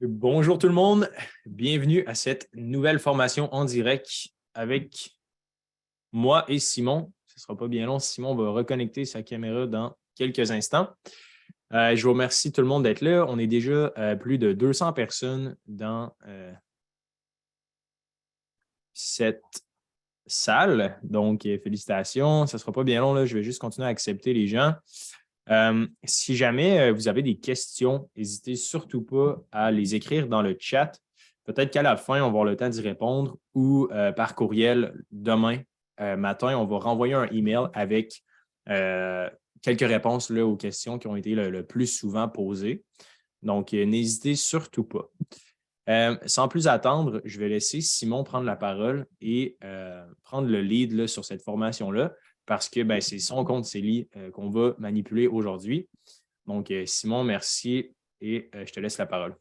Bonjour tout le monde, bienvenue à cette nouvelle formation en direct avec moi et Simon. Ce ne sera pas bien long, Simon va reconnecter sa caméra dans quelques instants. Je vous remercie tout le monde d'être là. On est déjà plus de 200 personnes dans cette salle, donc félicitations. Ce ne sera pas bien long, là. Je vais juste continuer à accepter les gens. Si jamais vous avez des questions, n'hésitez surtout pas à les écrire dans le chat. Peut-être qu'à la fin, on va avoir le temps d'y répondre ou par courriel demain matin, on va renvoyer un email avec quelques réponses là, aux questions qui ont été le plus souvent posées. Donc, n'hésitez surtout pas. Sans plus attendre, je vais laisser Simon prendre la parole et prendre le lead là, sur cette formation-là parce que c'est son compte CELI qu'on va manipuler aujourd'hui. Donc, Simon, merci et je te laisse la parole.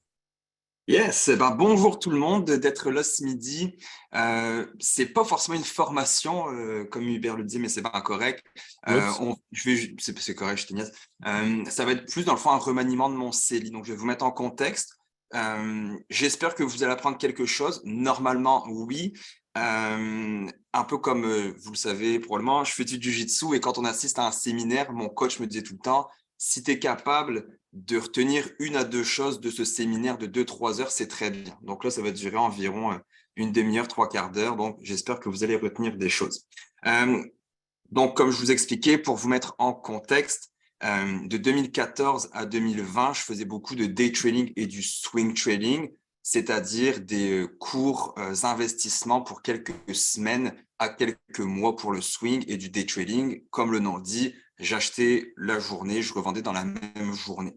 Yes, bonjour tout le monde d'être là ce midi. C'est pas forcément une formation, comme Hubert le dit, mais c'est pas correct. C'est correct, je te niaise. Ça va être plus dans le fond un remaniement de mon CELI. Donc, je vais vous mettre en contexte. J'espère que vous allez apprendre quelque chose. Normalement, oui. Un peu comme vous le savez probablement, je fais du jiu-jitsu et quand on assiste à un séminaire, mon coach me disait tout le temps, si tu es capable de retenir une à deux choses de ce séminaire de 2-3 heures, c'est très bien. Donc là, ça va durer environ une demi-heure, trois quarts d'heure. Donc, j'espère que vous allez retenir des choses. Donc, comme je vous expliquais, pour vous mettre en contexte, de 2014 à 2020, je faisais beaucoup de day trading et du swing trading, c'est-à-dire des courts investissements pour quelques semaines à quelques mois pour le swing et du day trading. Comme le nom le dit, j'achetais la journée, je revendais dans la même journée.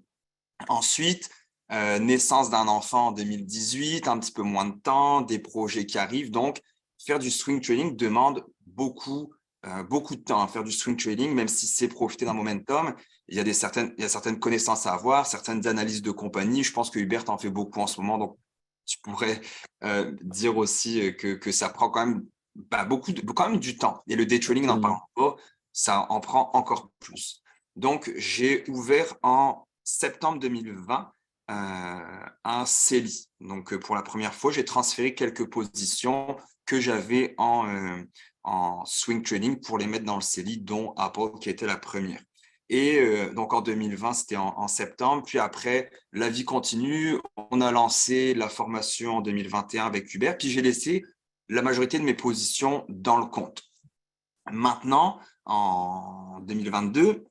Ensuite, naissance d'un enfant en 2018, un petit peu moins de temps, des projets qui arrivent. Donc, faire du swing trading demande beaucoup de temps. Faire du swing trading, même si c'est profiter d'un momentum, il y a certaines connaissances à avoir, certaines analyses de compagnie. Je pense que Hubert en fait beaucoup en ce moment, donc tu pourrais dire aussi que ça prend quand même quand même du temps. Et le day trading, n'en parlant pas, ça en prend encore plus. Donc, j'ai ouvert en septembre 2020 un CELI. Donc, pour la première fois, j'ai transféré quelques positions que j'avais en swing trading pour les mettre dans le CELI, dont Apple qui était la première. Et donc en 2020, c'était en septembre. Puis après, la vie continue. On a lancé la formation en 2021 avec Hubert. Puis j'ai laissé la majorité de mes positions dans le compte. Maintenant, en 2022,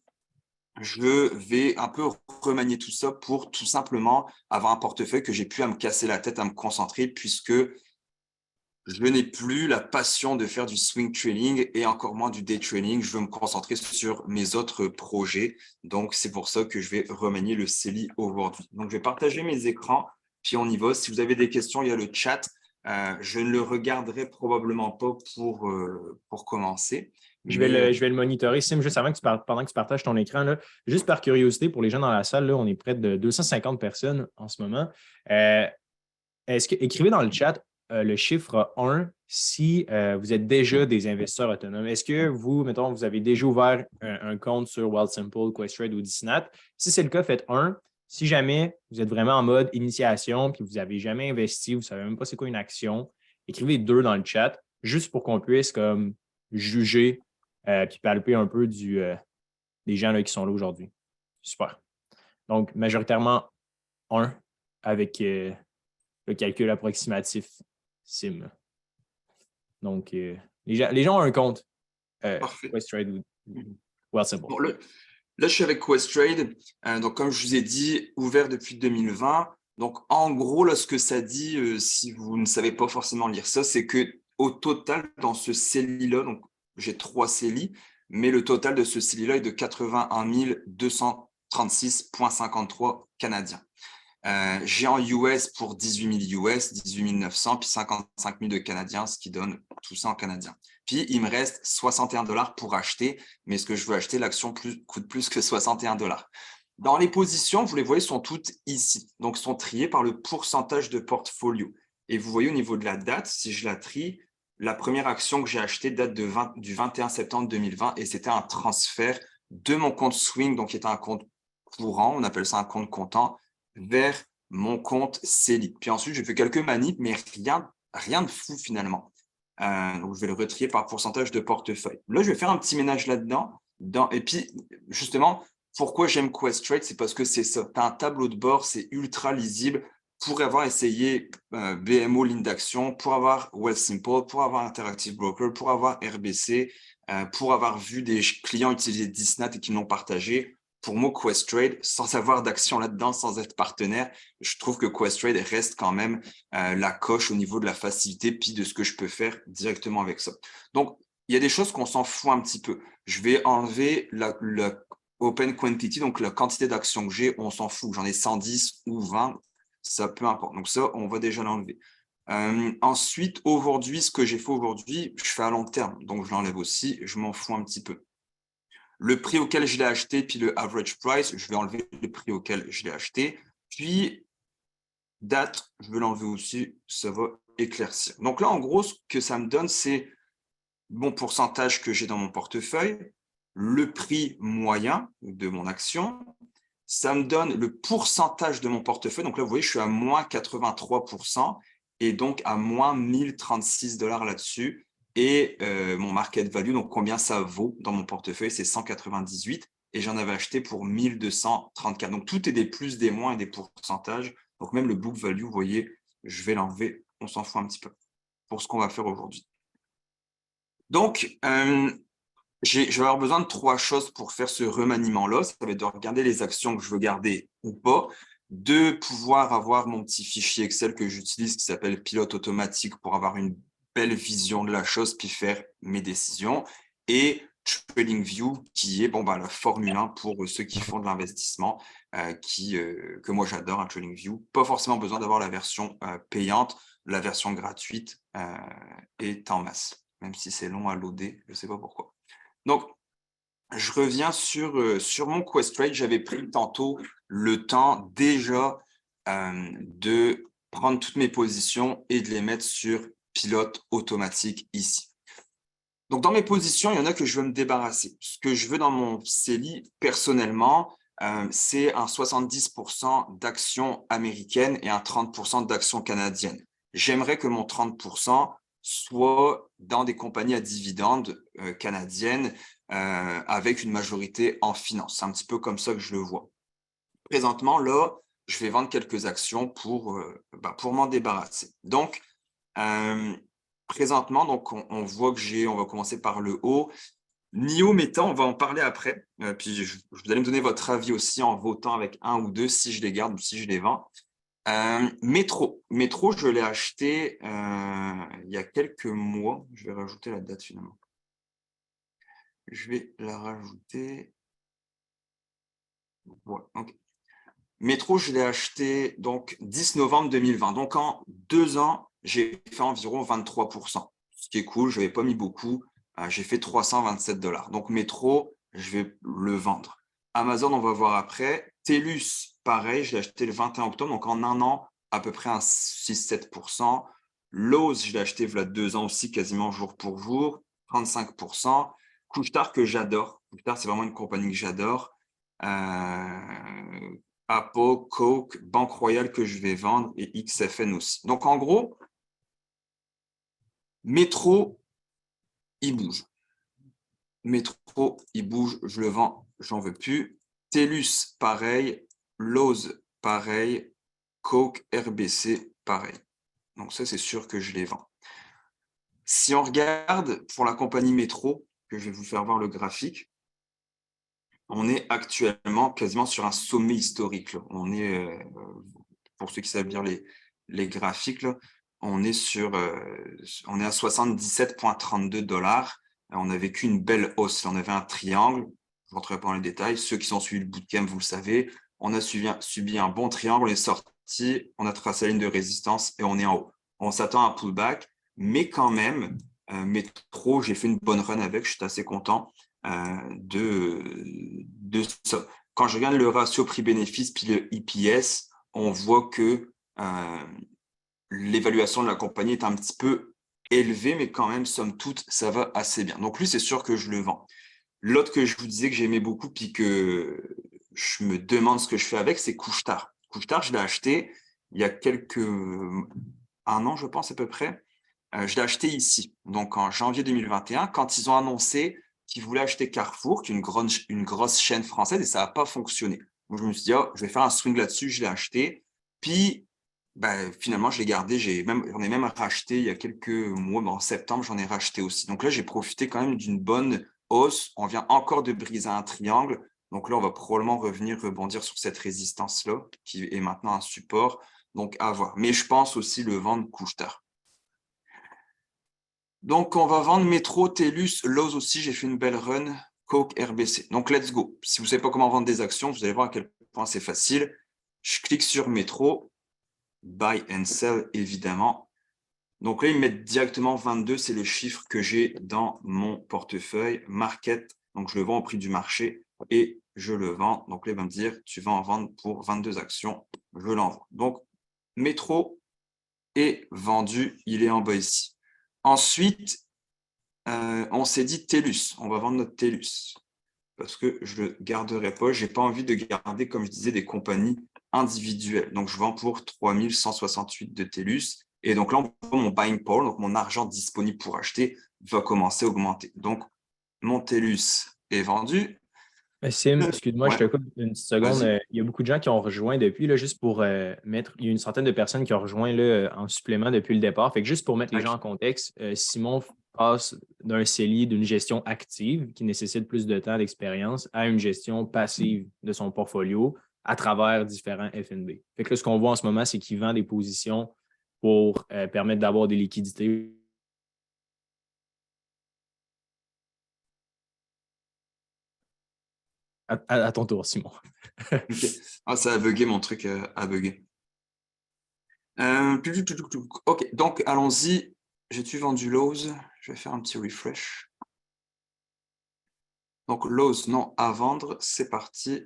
je vais un peu remanier tout ça pour tout simplement avoir un portefeuille que j'ai pu à me casser la tête, à me concentrer, puisque je n'ai plus la passion de faire du swing trading et encore moins du day trading. Je veux me concentrer sur mes autres projets. Donc, c'est pour ça que je vais remanier le CELI aujourd'hui. Donc, je vais partager mes écrans, puis on y va. Si vous avez des questions, il y a le chat. Je ne le regarderai probablement pas pour commencer. Je vais le monitorer. Sim, juste avant que pendant que tu partages ton écran, là, juste par curiosité, pour les gens dans la salle, là, on est près de 250 personnes en ce moment. Écrivez dans le chat le chiffre 1 si vous êtes déjà des investisseurs autonomes. Est-ce que vous, mettons, vous avez déjà ouvert un compte sur Wealthsimple, Questrade ou Disney? Si c'est le cas, faites 1. Si jamais vous êtes vraiment en mode initiation puis vous n'avez jamais investi, vous ne savez même pas c'est quoi une action, écrivez 2 dans le chat, juste pour qu'on puisse comme juger puis palper un peu des gens là, qui sont là aujourd'hui. Super. Donc, majoritairement 1 avec le calcul approximatif SIM. Donc, les gens ont un compte Questrade ou Wealthsimple. Bon, là, je suis avec Questrade. Donc, comme je vous ai dit, ouvert depuis 2020. Donc, en gros, là, ce que ça dit, si vous ne savez pas forcément lire ça, c'est que au total, dans ce CELI-là, donc j'ai 3 CELI, mais le total de ce CELI-là est de 81 236,53 canadiens. J'ai en US pour 18 000 US, 18 900, puis 55 000 de canadiens, ce qui donne tout ça en canadien. Puis, il me reste 61 $ pour acheter, mais ce que je veux acheter, l'action coûte plus que 61 $. Dans les positions, vous les voyez, sont toutes ici. Donc, sont triées par le pourcentage de portfolio. Et vous voyez au niveau de la date, si je la trie, la première action que j'ai achetée date du 21 septembre 2020 et c'était un transfert de mon compte swing, donc qui était un compte courant, on appelle ça un compte comptant, vers mon compte CELI. Puis ensuite, je fais quelques manips, mais rien de fou finalement. Donc, je vais le retrier par pourcentage de portefeuille. Là, je vais faire un petit ménage là-dedans. Et puis, justement, pourquoi j'aime Questrade, c'est parce que c'est ça. Tu as un tableau de bord, c'est ultra lisible. Pour avoir essayé BMO, ligne d'action, pour avoir Wealthsimple, pour avoir Interactive Broker, pour avoir RBC, pour avoir vu des clients utiliser Disnat et qui l'ont partagé. Pour moi, Questrade, sans avoir d'action là-dedans, sans être partenaire, je trouve que Questrade reste quand même la coche au niveau de la facilité puis de ce que je peux faire directement avec ça. Donc, il y a des choses qu'on s'en fout un petit peu. Je vais enlever la open quantity, donc la quantité d'actions que j'ai, on s'en fout. J'en ai 110 ou 20, ça peu importe. Donc ça, on va déjà l'enlever. Ensuite, aujourd'hui, ce que j'ai fait aujourd'hui, je fais à long terme. Donc, je l'enlève aussi, je m'en fous un petit peu. Le prix auquel je l'ai acheté, puis le average price, je vais enlever le prix auquel je l'ai acheté. Puis, date, je vais l'enlever aussi, ça va éclaircir. Donc là, en gros, ce que ça me donne, c'est mon pourcentage que j'ai dans mon portefeuille, le prix moyen de mon action. Ça me donne le pourcentage de mon portefeuille. Donc là, vous voyez, je suis à moins 83% et donc à moins 1036 $ là-dessus. Et mon market value, donc combien ça vaut dans mon portefeuille, c'est 198 et j'en avais acheté pour 1234. Donc tout est des plus, des moins et des pourcentages. Donc même le book value, vous voyez, je vais l'enlever, on s'en fout un petit peu pour ce qu'on va faire aujourd'hui. Donc, je vais avoir besoin de 3 choses pour faire ce remaniement-là. Ça va être de regarder les actions que je veux garder ou pas, de pouvoir avoir mon petit fichier Excel que j'utilise qui s'appelle Pilote automatique pour avoir une belle vision de la chose puis faire mes décisions, et TradingView qui est la Formule 1 pour ceux qui font de l'investissement, que moi j'adore, un TradingView. Pas forcément besoin d'avoir la version payante, la version gratuite est en masse, même si c'est long à loader, je ne sais pas pourquoi. Donc, je reviens sur mon Questrade. J'avais pris tantôt le temps déjà de prendre toutes mes positions et de les mettre sur pilote automatique ici. Donc, dans mes positions, il y en a que je veux me débarrasser. Ce que je veux dans mon CELI, personnellement, c'est un 70% d'actions américaines et un 30% d'actions canadiennes. J'aimerais que mon 30% soit dans des compagnies à dividendes canadiennes avec une majorité en finance. C'est un petit peu comme ça que je le vois. Présentement, là, je vais vendre quelques actions pour m'en débarrasser. Donc, présentement, donc on voit que on va commencer par le haut. NIO, Meta, on va en parler après. Puis vous allez me donner votre avis aussi en votant avec 1 ou 2 si je les garde ou si je les vends. Métro, je l'ai acheté il y a quelques mois. Je vais rajouter la date finalement. Je vais la rajouter. Ouais, okay. Métro, je l'ai acheté donc 10 novembre 2020. Donc en 2 ans, j'ai fait environ 23%. Ce qui est cool, je n'avais pas mis beaucoup. J'ai fait 327 $. Donc Métro, je vais le vendre. Amazon, on va voir après. TELUS, pareil, je l'ai acheté le 21 octobre. Donc en 1 an, à peu près un 6-7%. Lowe's, je l'ai acheté il y a 2 ans aussi, quasiment jour pour jour, 35%. Couche-Tard, que j'adore. Couche-Tard, c'est vraiment une compagnie que j'adore. Apple, Coke, Banque Royale que je vais vendre et XFN aussi. Donc, en gros, Métro, il bouge. Métro, il bouge, je le vends, j'en veux plus. TELUS, pareil. Lowe's, pareil. Coke, RBC, pareil. Donc, ça, c'est sûr que je les vends. Si on regarde pour la compagnie Métro, que je vais vous faire voir le graphique, on est actuellement quasiment sur un sommet historique. Là. On est, pour ceux qui savent lire les graphiques, là, on est à 77,32 $. On a vécu une belle hausse. On avait un triangle. Je ne rentrerai pas dans les détails. Ceux qui ont suivi le bootcamp, vous le savez. On a subi un bon triangle. On est sorti. On a tracé la ligne de résistance et on est en haut. On s'attend à un pullback, mais quand même, Métro, j'ai fait une bonne run avec. Je suis assez content de ça. Quand je regarde le ratio prix-bénéfice puis le EPS, on voit que l'évaluation de la compagnie est un petit peu élevée, mais quand même, somme toute, ça va assez bien. Donc lui, c'est sûr que je le vends. L'autre que je vous disais que j'aimais beaucoup puis que je me demande ce que je fais avec, c'est Couche-Tard. Couche-Tard, je l'ai acheté il y a un an, je pense à peu près. Je l'ai acheté ici, donc en janvier 2021, quand ils ont annoncé qu'ils voulaient acheter Carrefour, qui est une grosse chaîne française, et ça n'a pas fonctionné. Donc, je me suis dit, oh, je vais faire un swing là-dessus, je l'ai acheté. Puis, finalement, je l'ai gardé. J'en ai même racheté il y a quelques mois, en septembre, j'en ai racheté aussi. Donc là, j'ai profité quand même d'une bonne hausse. On vient encore de briser un triangle. Donc là, on va probablement rebondir sur cette résistance-là, qui est maintenant un support. Donc, à voir. Mais je pense aussi le vendre couche tard. Donc, on va vendre Metro, TELUS, Lowe's aussi. J'ai fait une belle run. Coke, RBC. Donc, let's go. Si vous ne savez pas comment vendre des actions, vous allez voir à quel point c'est facile. Je clique sur Metro. Buy and sell, évidemment. Donc là, ils mettent directement 22. C'est le chiffre que j'ai dans mon portefeuille. Market. Donc, je le vends au prix du marché et je le vends. Donc là, ils vont me dire, tu vas en vendre pour 22 actions. Je l'envoie. Donc, Metro est vendu. Il est en bas ici. Ensuite, on s'est dit TELUS. On va vendre notre TELUS parce que je ne le garderai pas. Je n'ai pas envie de garder, comme je disais, des compagnies individuelles. Donc, je vends pour 3168 de TELUS. Et donc là, mon buying power, donc mon argent disponible pour acheter, va commencer à augmenter. Donc, mon TELUS est vendu. Sim, excuse-moi, je Ouais, te coupe une petite seconde. vas-y. Il y a beaucoup de gens qui ont rejoint depuis, là, juste pour mettre. Il y a une centaine de personnes qui ont rejoint là, en supplément depuis le départ. Fait que juste pour mettre les gens en OK. contexte, Simon passe d'un CELI, d'une gestion active qui nécessite plus de temps d'expérience, à une gestion passive de son portfolio à travers différents FNB. Fait que là, ce qu'on voit en ce moment, c'est qu'il vend des positions pour permettre d'avoir des liquidités. À ton tour, Simon. OK. Ah, ça a bugué, mon truc a bugué. OK, donc allons-y. J'ai-tu vendu Lowe's? Je vais faire un petit refresh. Donc, Lowe's, non, à vendre, c'est parti.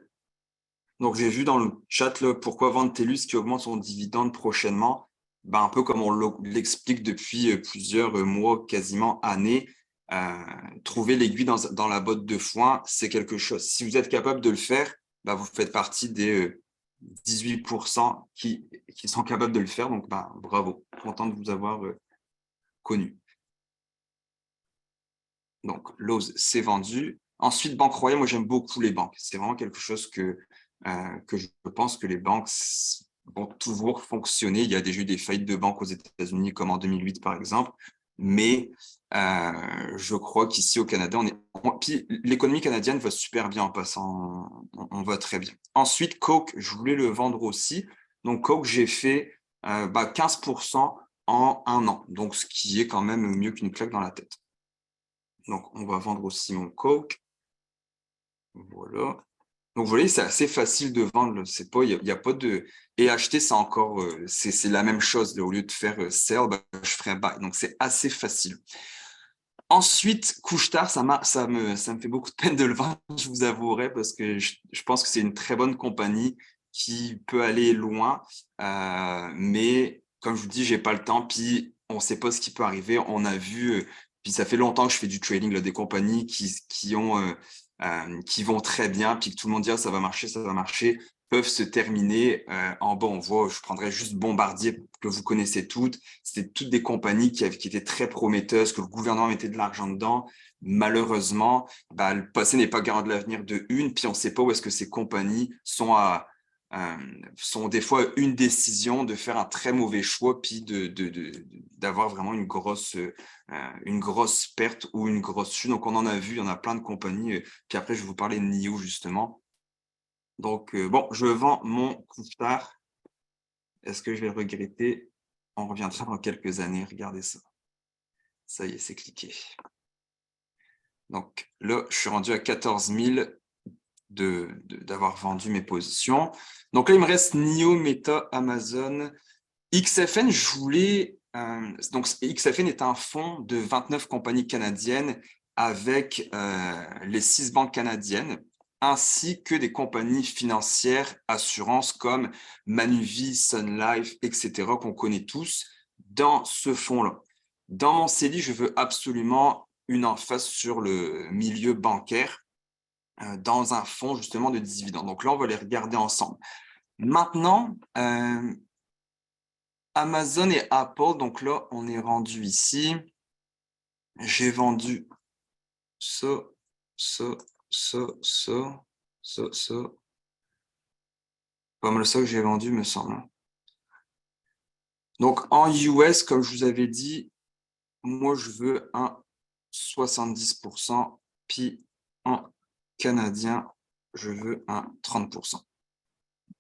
Donc, j'ai vu dans le chat là, pourquoi vendre TELUS qui augmente son dividende prochainement. Un peu comme on l'explique depuis plusieurs mois, quasiment années. Trouver l'aiguille dans la botte de foin, c'est quelque chose. Si vous êtes capable de le faire, vous faites partie des 18% qui sont capables de le faire. Donc, bravo. Content de vous avoir connu. Donc, Lowe's, c'est vendu. Ensuite, Banque Royale, moi, j'aime beaucoup les banques. C'est vraiment quelque chose que je pense que les banques vont toujours fonctionner. Il y a déjà eu des faillites de banques aux États-Unis, comme en 2008, par exemple. Mais je crois qu'ici, au Canada, puis l'économie canadienne va super bien en passant. On va très bien. Ensuite, Coke, je voulais le vendre aussi. Donc, Coke, j'ai fait 15% en un an. Donc, ce qui est quand même mieux qu'une claque dans la tête. Donc, on va vendre aussi mon Coke. Voilà. Donc, vous voyez, c'est assez facile de vendre. C'est pas, il y a pas de. Et acheter, c'est encore, c'est la même chose. Au lieu de faire sell, je ferai buy. Donc, c'est assez facile. Ensuite, couche-tard, ça me fait beaucoup de peine de le vendre, je vous avouerai, parce que je pense que c'est une très bonne compagnie qui peut aller loin. Mais comme je vous dis, j'ai pas le temps. Puis, on sait pas ce qui peut arriver. On a vu, puis ça fait longtemps que je fais du trading, là, des compagnies qui vont très bien, puis que tout le monde dit, ah, ça va marcher, peuvent se terminer en bas. On voit, je prendrais juste Bombardier, que vous connaissez toutes. C'était toutes des compagnies qui étaient très prometteuses, que le gouvernement mettait de l'argent dedans. Malheureusement, le passé n'est pas garant de l'avenir de une, puis on ne sait pas où est-ce que ces compagnies sont des fois une décision de faire un très mauvais choix, puis d'avoir vraiment une grosse perte ou une grosse chute. Donc, on en a vu, il y en a plein de compagnies. Puis après, je vais vous parler de NIO, justement. Donc, bon, je vends mon couche-tard. Est-ce que je vais le regretter? On reviendra dans quelques années. Regardez ça. Ça y est, c'est cliqué. Donc là, je suis rendu à 14 000 d'avoir vendu mes positions. Donc là, il me reste NIO, Meta, Amazon. XFN, je voulais. Donc, XFN est un fonds de 29 compagnies canadiennes avec les 6 banques canadiennes, ainsi que des compagnies financières, assurances comme Manuvie, Sun Life, etc., qu'on connaît tous dans ce fonds-là. Dans mon CELI, je veux absolument une emphase sur le milieu bancaire dans un fonds justement de dividendes. Donc là, on va les regarder ensemble. Maintenant, Amazon et Apple, donc là, on est rendu ici. J'ai vendu ça, ça, ça, ça, ça. Pas mal ça que j'ai vendu, me semble. Donc, en US, comme je vous avais dit, moi, je veux un 70%, puis en canadien, je veux un 30%.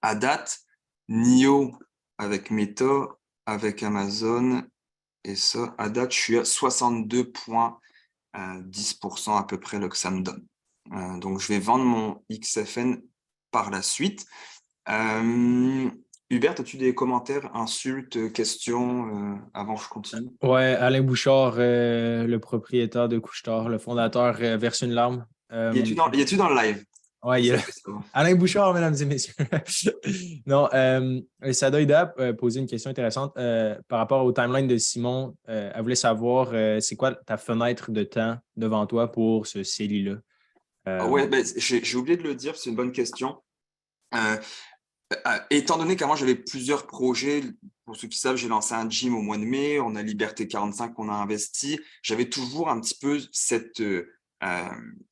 À date, NIO avec Meta, avec Amazon, et ça, à date, je suis à 62,10% à peu près là, que ça me donne. Donc, je vais vendre mon XFN par la suite. Hubert, as-tu des commentaires, insultes, questions avant que je continue? Ouais, Alain Bouchard, le propriétaire de Couche-Tard, le fondateur, verse une larme. Y es-tu dans le live? Ouais, Ça, je veux savoir. Alain Bouchard, mesdames et messieurs. Non, Sada Ida a posé une question intéressante par rapport au timeline de Simon. Elle voulait savoir c'est quoi ta fenêtre de temps devant toi pour ce CELI-là? Ouais, ben, j'ai oublié de le dire, c'est une bonne question. Euh, Étant donné qu'avant j'avais plusieurs projets, pour ceux qui savent, j'ai lancé un gym au mois de mai, on a Liberté 45 qu'on a investi, j'avais toujours un petit peu cette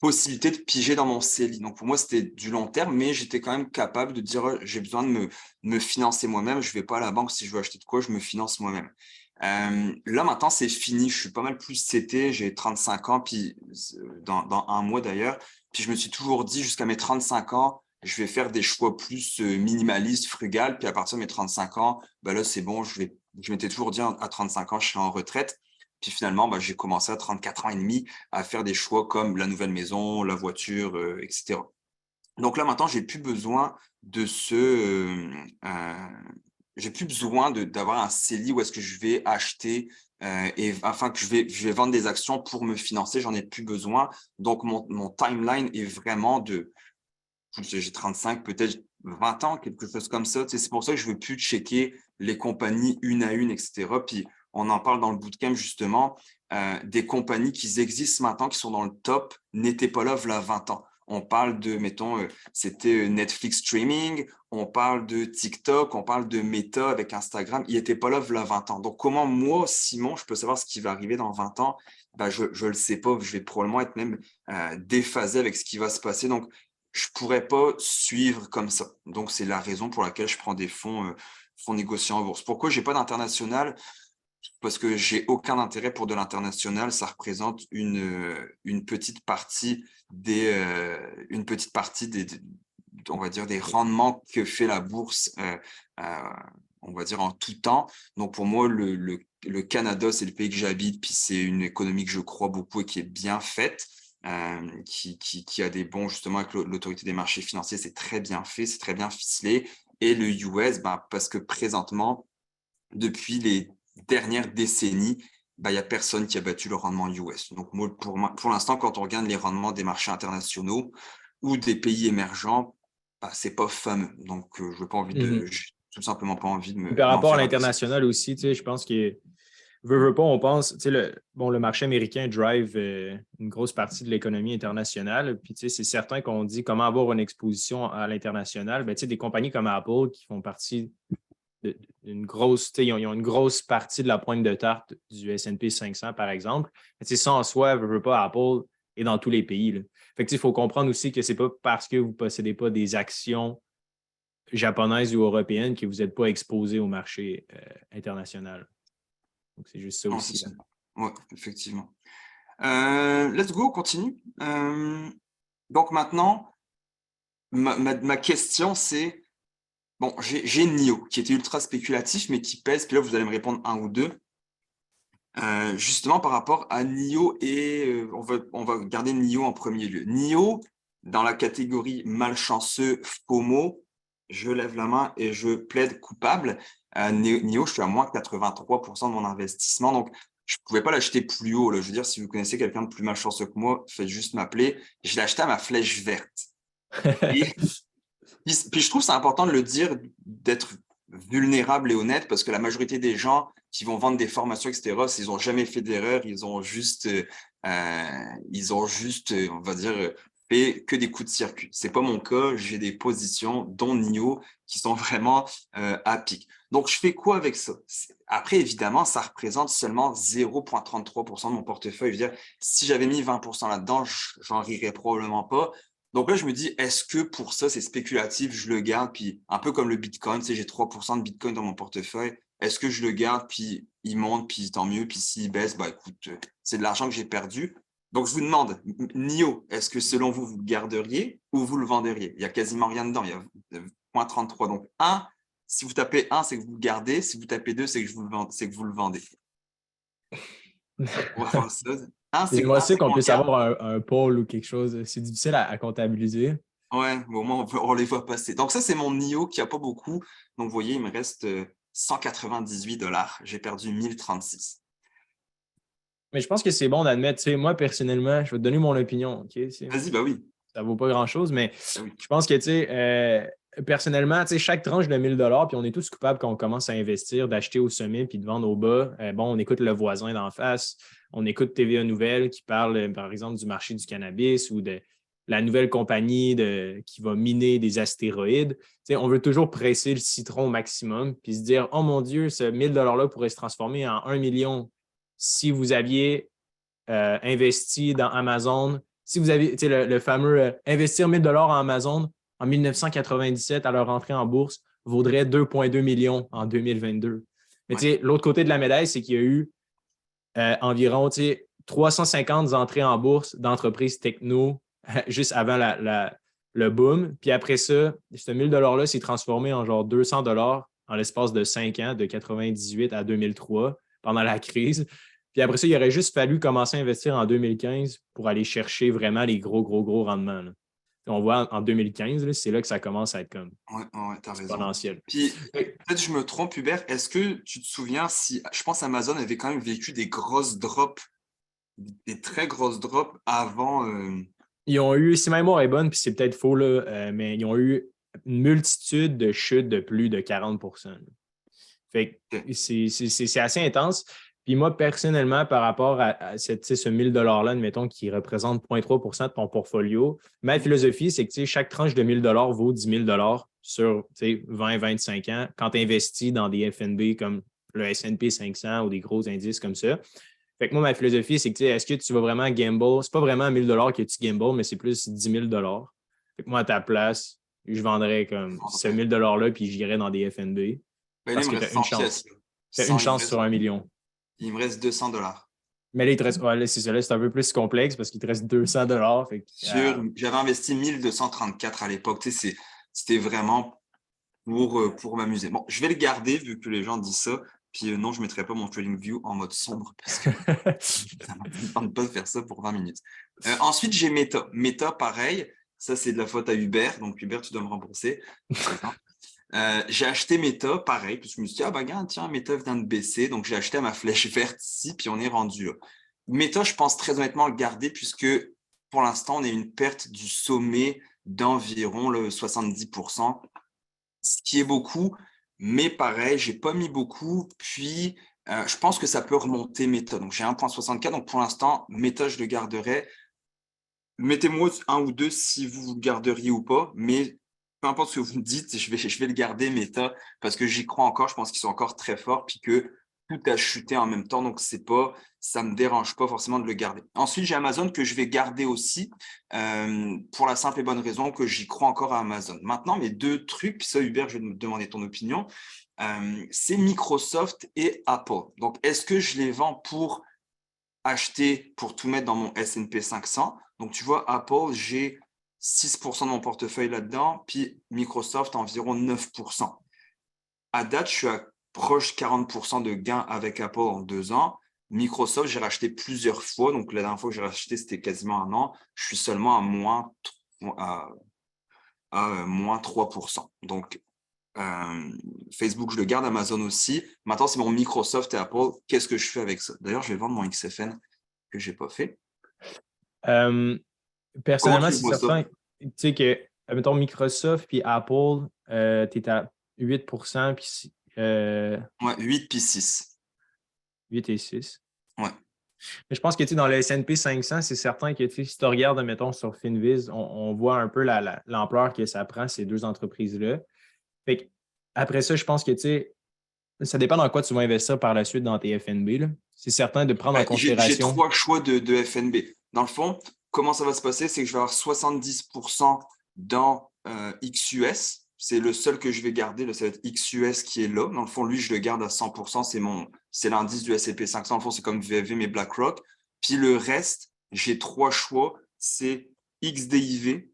possibilité de piger dans mon CELI. Donc pour moi, c'était du long terme, mais j'étais quand même capable de dire j'ai besoin de me financer moi-même, je ne vais pas à la banque si je veux acheter de quoi, je me finance moi-même. Là maintenant, c'est fini, je suis pas mal plus CT, j'ai 35 ans, puis dans un mois d'ailleurs, puis je me suis toujours dit jusqu'à mes 35 ans, je vais faire des choix plus minimalistes, frugal, puis à partir de mes 35 ans, ben là, c'est bon, je m'étais toujours dit à 35 ans, je serai en retraite. Puis finalement, ben, j'ai commencé à 34 ans et demi à faire des choix comme la nouvelle maison, la voiture, etc. Donc là, maintenant, j'ai plus besoin de j'ai plus besoin d'avoir un CELI où est-ce que je vais acheter et afin que je vais vendre des actions pour me financer, j'en ai plus besoin. Donc mon timeline est vraiment j'ai 35, peut-être 20 ans, quelque chose comme ça. C'est pour ça que je ne veux plus checker les compagnies une à une, etc. Puis on en parle dans le bootcamp justement, des compagnies qui existent maintenant, qui sont dans le top, n'étaient pas là il y a 20 ans. On parle de, mettons, c'était Netflix streaming, on parle de TikTok, on parle de Meta avec Instagram, il n'était pas là il y a 20 ans. Donc comment moi, Simon, je peux savoir ce qui va arriver dans 20 ans? Ben, je ne le sais pas, je vais probablement être même déphasé avec ce qui va se passer. Donc, je pourrais pas suivre comme ça. Donc, c'est la raison pour laquelle je prends des fonds négociés en bourse. Pourquoi j'ai pas d'international? Parce que j'ai aucun intérêt pour de l'international. Ça représente une petite partie on va dire, des rendements que fait la bourse, on va dire en tout temps. Donc, pour moi, le Canada, c'est le pays que j'habite, puis c'est une économie que je crois beaucoup et qui est bien faite. Qui a des bons, justement, avec l'autorité des marchés financiers, c'est très bien fait, c'est très bien ficelé. Et le US, ben, parce que présentement, depuis les dernières décennies, ben, il n'y a personne qui a battu le rendement US. Donc, pour l'instant, quand on regarde les rendements des marchés internationaux ou des pays émergents, ben, c'est pas fameux. Donc, je n'ai pas envie Mhm. j'ai tout simplement pas envie de Par m'en rapport à faire avec ça. l'international aussi, tu sais, je pense que veut pas, on pense, tu sais, le marché américain drive une grosse partie de l'économie internationale. Puis, tu sais, c'est certain qu'on dit comment avoir une exposition à l'international. Ben, tu sais, des compagnies comme Apple qui font partie d'une grosse, tu sais, ils ont une grosse partie de la pointe de tarte du S&P 500, par exemple. Mais, tu sais, ça en soi, veut pas, Apple est dans tous les pays, là. Fait que, tu sais, il faut comprendre aussi que c'est pas parce que vous ne possédez pas des actions japonaises ou européennes que vous n'êtes pas exposé au marché international. Donc, c'est juste ça Non, c'est aussi, ça. là. Ouais, effectivement. Let's go, on continue. Donc maintenant, ma question, c'est, bon, j'ai NIO qui était ultra spéculatif, mais qui pèse, puis là, vous allez me répondre un ou deux. Justement, par rapport à NIO et on va garder NIO en premier lieu. NIO, dans la catégorie malchanceux FOMO, je lève la main et je plaide coupable. NIO, je suis à moins 83% de mon investissement, donc je ne pouvais pas l'acheter plus haut, là. Je veux dire, si vous connaissez quelqu'un de plus malchanceux que moi, faites juste m'appeler. Je l'ai acheté à ma flèche verte. Et puis je trouve c'est important de le dire, d'être vulnérable et honnête, parce que la majorité des gens qui vont vendre des formations, etc., s'ils n'ont jamais fait d'erreur, ils ont juste, on va dire, fait fais que des coups de circuit. C'est pas mon cas, j'ai des positions, dont NIO, qui sont vraiment à pic. Donc, je fais quoi avec ça? Après, évidemment, ça représente seulement 0,33% de mon portefeuille. Je veux dire, si j'avais mis 20% là-dedans, j'en rirais probablement pas. Donc là, je me dis, est-ce que pour ça, c'est spéculatif, je le garde, puis un peu comme le Bitcoin, tu sais, j'ai 3% de Bitcoin dans mon portefeuille, est-ce que je le garde, puis il monte, puis tant mieux, puis s'il baisse, bah écoute, c'est de l'argent que j'ai perdu. Donc, je vous demande, NIO, est-ce que selon vous, vous le garderiez ou vous le venderiez? Il n'y a quasiment rien dedans, il y a 0,33. Donc, 1, si vous tapez 1, c'est que vous le gardez. Si vous tapez 2, c'est que vous le vendez. On va voir ça. J'aimerais aussi C'est qu'on qu'on le puisse garde. avoir un pôle ou quelque chose. C'est difficile à comptabiliser. Ouais, mais au moins, on les voit passer. Donc, ça, c'est mon NIO qui n'a pas beaucoup. Donc, vous voyez, il me reste 198 $. J'ai perdu 1036. Mais je pense que c'est bon d'admettre, tu sais, moi, personnellement, je vais te donner mon opinion, OK? Vas-y, bah oui. Ça ne vaut pas grand-chose, mais Bah oui. je pense que, tu sais, personnellement, tu sais, chaque tranche de 1 000 $, puis on est tous coupables quand on commence à investir, d'acheter au sommet puis de vendre au bas. Bon, on écoute le voisin d'en face, on écoute TVA Nouvelles qui parle, par exemple, du marché du cannabis ou de la nouvelle compagnie qui va miner des astéroïdes. Tu sais, on veut toujours presser le citron au maximum puis se dire, oh mon Dieu, ce 1 000 $-là pourrait se transformer en 1 million si vous aviez investi dans Amazon. Si vous avez le fameux investir 1 000 $ en Amazon en 1997 à leur entrée en bourse vaudrait 2,2 millions en 2022. Mais Ouais. l'autre côté de la médaille, c'est qu'il y a eu environ 350 entrées en bourse d'entreprises techno juste avant le boom. Puis après ça, ce 1 000 $-là s'est transformé en genre 200 $ en l'espace de 5 ans, de 1998 à 2003, pendant la crise. Puis après ça, il aurait juste fallu commencer à investir en 2015 pour aller chercher vraiment les gros, gros, gros rendements. Là. On voit en 2015, c'est là que ça commence à être comme Ouais, t'as raison. exponentiel. Puis, peut-être je me trompe, Hubert, est-ce que tu te souviens si, je pense Amazon avait quand même vécu des grosses drops, des très grosses drops avant. Ils ont eu, si ma mémoire est bonne, puis c'est peut-être faux, là, mais ils ont eu une multitude de chutes de plus de 40 là. Fait que c'est assez intense. Puis moi, personnellement, par rapport à ce 1 000 $-là, admettons, qui représente 0,3 de ton portfolio, ma philosophie, c'est que chaque tranche de 1 000 $ vaut 10 000 $ sur 20-25 ans quand tu investis dans des FNB comme le S&P 500 ou des gros indices comme ça. Fait que moi, ma philosophie, c'est que est-ce que tu vas vraiment gamble? C'est pas vraiment 1 000 $ que tu gambles, mais c'est plus 10 000 $. Fait que moi, à ta place, je vendrais comme ce 1 000 $-là, puis j'irais dans des FNB Ben là, il parce me que tu reste as une 100 chance. pièces. Là. Tu as une 100, chance sur 1 million. il me reste 200 $. Mais là, il te reste, ouais, là, c'est ça, là, c'est un peu plus complexe parce qu'il te reste 200 $. Fait que, J'avais investi 1234 à l'époque. Tu sais, c'était vraiment pour m'amuser. Bon, je vais le garder vu que les gens disent ça. Puis non, je ne mettrai pas mon TradingView en mode sombre parce que ça ne tente pas de faire ça pour 20 minutes. Ensuite, j'ai Meta. Meta, pareil. Ça, c'est de la faute à Hubert. Donc, Hubert, tu dois me rembourser. J'ai acheté Meta, pareil, parce que je me suis dit, ah bah regarde, tiens, Meta vient de baisser. Donc, j'ai acheté à ma flèche verte ici, puis on est rendu là. Meta, je pense très honnêtement le garder, puisque pour l'instant, on a une perte du sommet d'environ le 70%, ce qui est beaucoup. Mais pareil, j'ai pas mis beaucoup. Puis, je pense que ça peut remonter Meta. Donc, j'ai 1,64. Donc, pour l'instant, Meta, je le garderai. Mettez-moi un ou deux si vous le garderiez ou pas. Mais peu importe ce que vous me dites, je vais le garder Meta parce que j'y crois encore. Je pense qu'ils sont encore très forts. Puis que tout a chuté en même temps. Donc, ça ne me dérange pas forcément de le garder. Ensuite, j'ai Amazon que je vais garder aussi pour la simple et bonne raison que j'y crois encore à Amazon. Maintenant, mes deux trucs, puis ça, Hubert, je vais te demander ton opinion, c'est Microsoft et Apple. Donc, est-ce que je les vends pour acheter, pour tout mettre dans mon S&P 500? Donc, tu vois, Apple, j'ai 6% de mon portefeuille là-dedans, puis Microsoft, environ 9%. À date, je suis à proche 40% de gains avec Apple en 2 ans. Microsoft, j'ai racheté plusieurs fois. Donc, la dernière fois que j'ai racheté, c'était quasiment un an. Je suis seulement à moins 3%. Donc, Facebook, je le garde. Amazon aussi. Maintenant, c'est mon Microsoft et Apple. Qu'est-ce que je fais avec ça? D'ailleurs, je vais vendre mon XFN que je n'ai pas fait. Comment personnellement, tu c'est vois ça? certain. Tu sais que, mettons, Microsoft puis Apple, tu es à 8%, puis Ouais, 8 puis 6. 8 et 6. Ouais. Mais je pense que dans le S&P 500, c'est certain que si tu regardes, mettons, sur Finviz, on voit un peu l'ampleur que ça prend, ces deux entreprises-là. Fait que, après ça, je pense que ça dépend dans quoi tu vas investir par la suite dans tes FNB, là. C'est certain de prendre en J'ai considération. 3 choix de FNB. Dans le fond, comment ça va se passer? C'est que je vais avoir 70% dans XUS. C'est le seul que je vais garder. Là, ça va être XUS qui est là. Dans le fond, lui, je le garde à 100%. C'est l'indice du S&P 500. Dans le fond, c'est comme VFV, mais BlackRock. Puis le reste, j'ai 3 choix. C'est XDIV,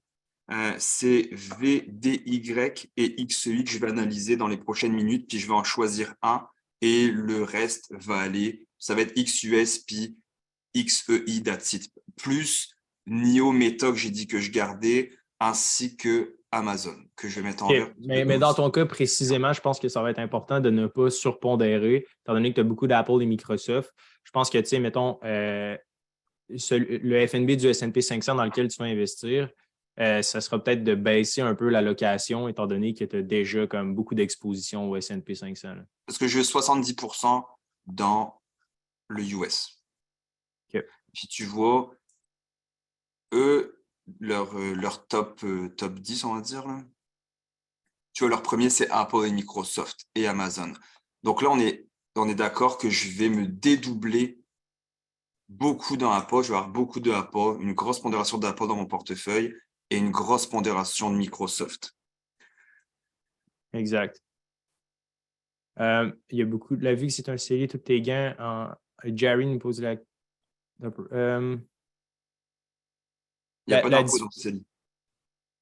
c'est VDY et XEI que je vais analyser dans les prochaines minutes. Puis je vais en choisir un. Et le reste va aller, ça va être XUS puis XEI, that's it. Plus NIO Meta que j'ai dit que je gardais, ainsi que Amazon, que je vais mettre en OK. vert. Mais dans ton cas précisément, je pense que ça va être important de ne pas surpondérer, étant donné que tu as beaucoup d'Apple et Microsoft. Je pense que, mettons, le FNB du S&P 500 dans lequel tu vas investir, ça sera peut-être de baisser un peu l'allocation, étant donné que tu as déjà comme beaucoup d'exposition au S&P 500. Là. Parce que je veux 70% dans le US. OK. Puis tu vois, eux, leur top 10, on va dire, là. Tu vois, leur premier, c'est Apple et Microsoft et Amazon. Donc là, on est d'accord que je vais me dédoubler beaucoup dans Apple. Je vais avoir beaucoup de Apple, une grosse pondération d'Apple dans mon portefeuille et une grosse pondération de Microsoft. Exact. Il y a beaucoup de la vue que c'est un CELI, tous tes gains. Jerry nous pose la. Il n'y a pas d'impôt dans ce CELI.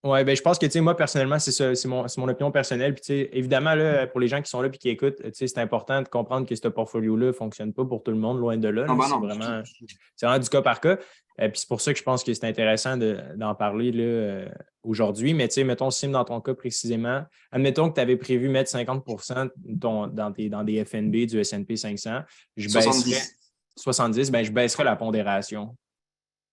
Oui, ben, je pense que moi, personnellement, c'est ça, c'est mon opinion personnelle. Puis, évidemment, là, pour les gens qui sont là et qui écoutent, c'est important de comprendre que ce portfolio-là ne fonctionne pas pour tout le monde, loin de là. Non, C'est non, vraiment du cas par cas. Puis c'est pour ça que je pense que c'est intéressant d'en parler là, aujourd'hui. Mais mettons, Sim, dans ton cas précisément, admettons que tu avais prévu mettre 50% dans des FNB du S&P 500, je baisserais 70, ben, je baisserais la pondération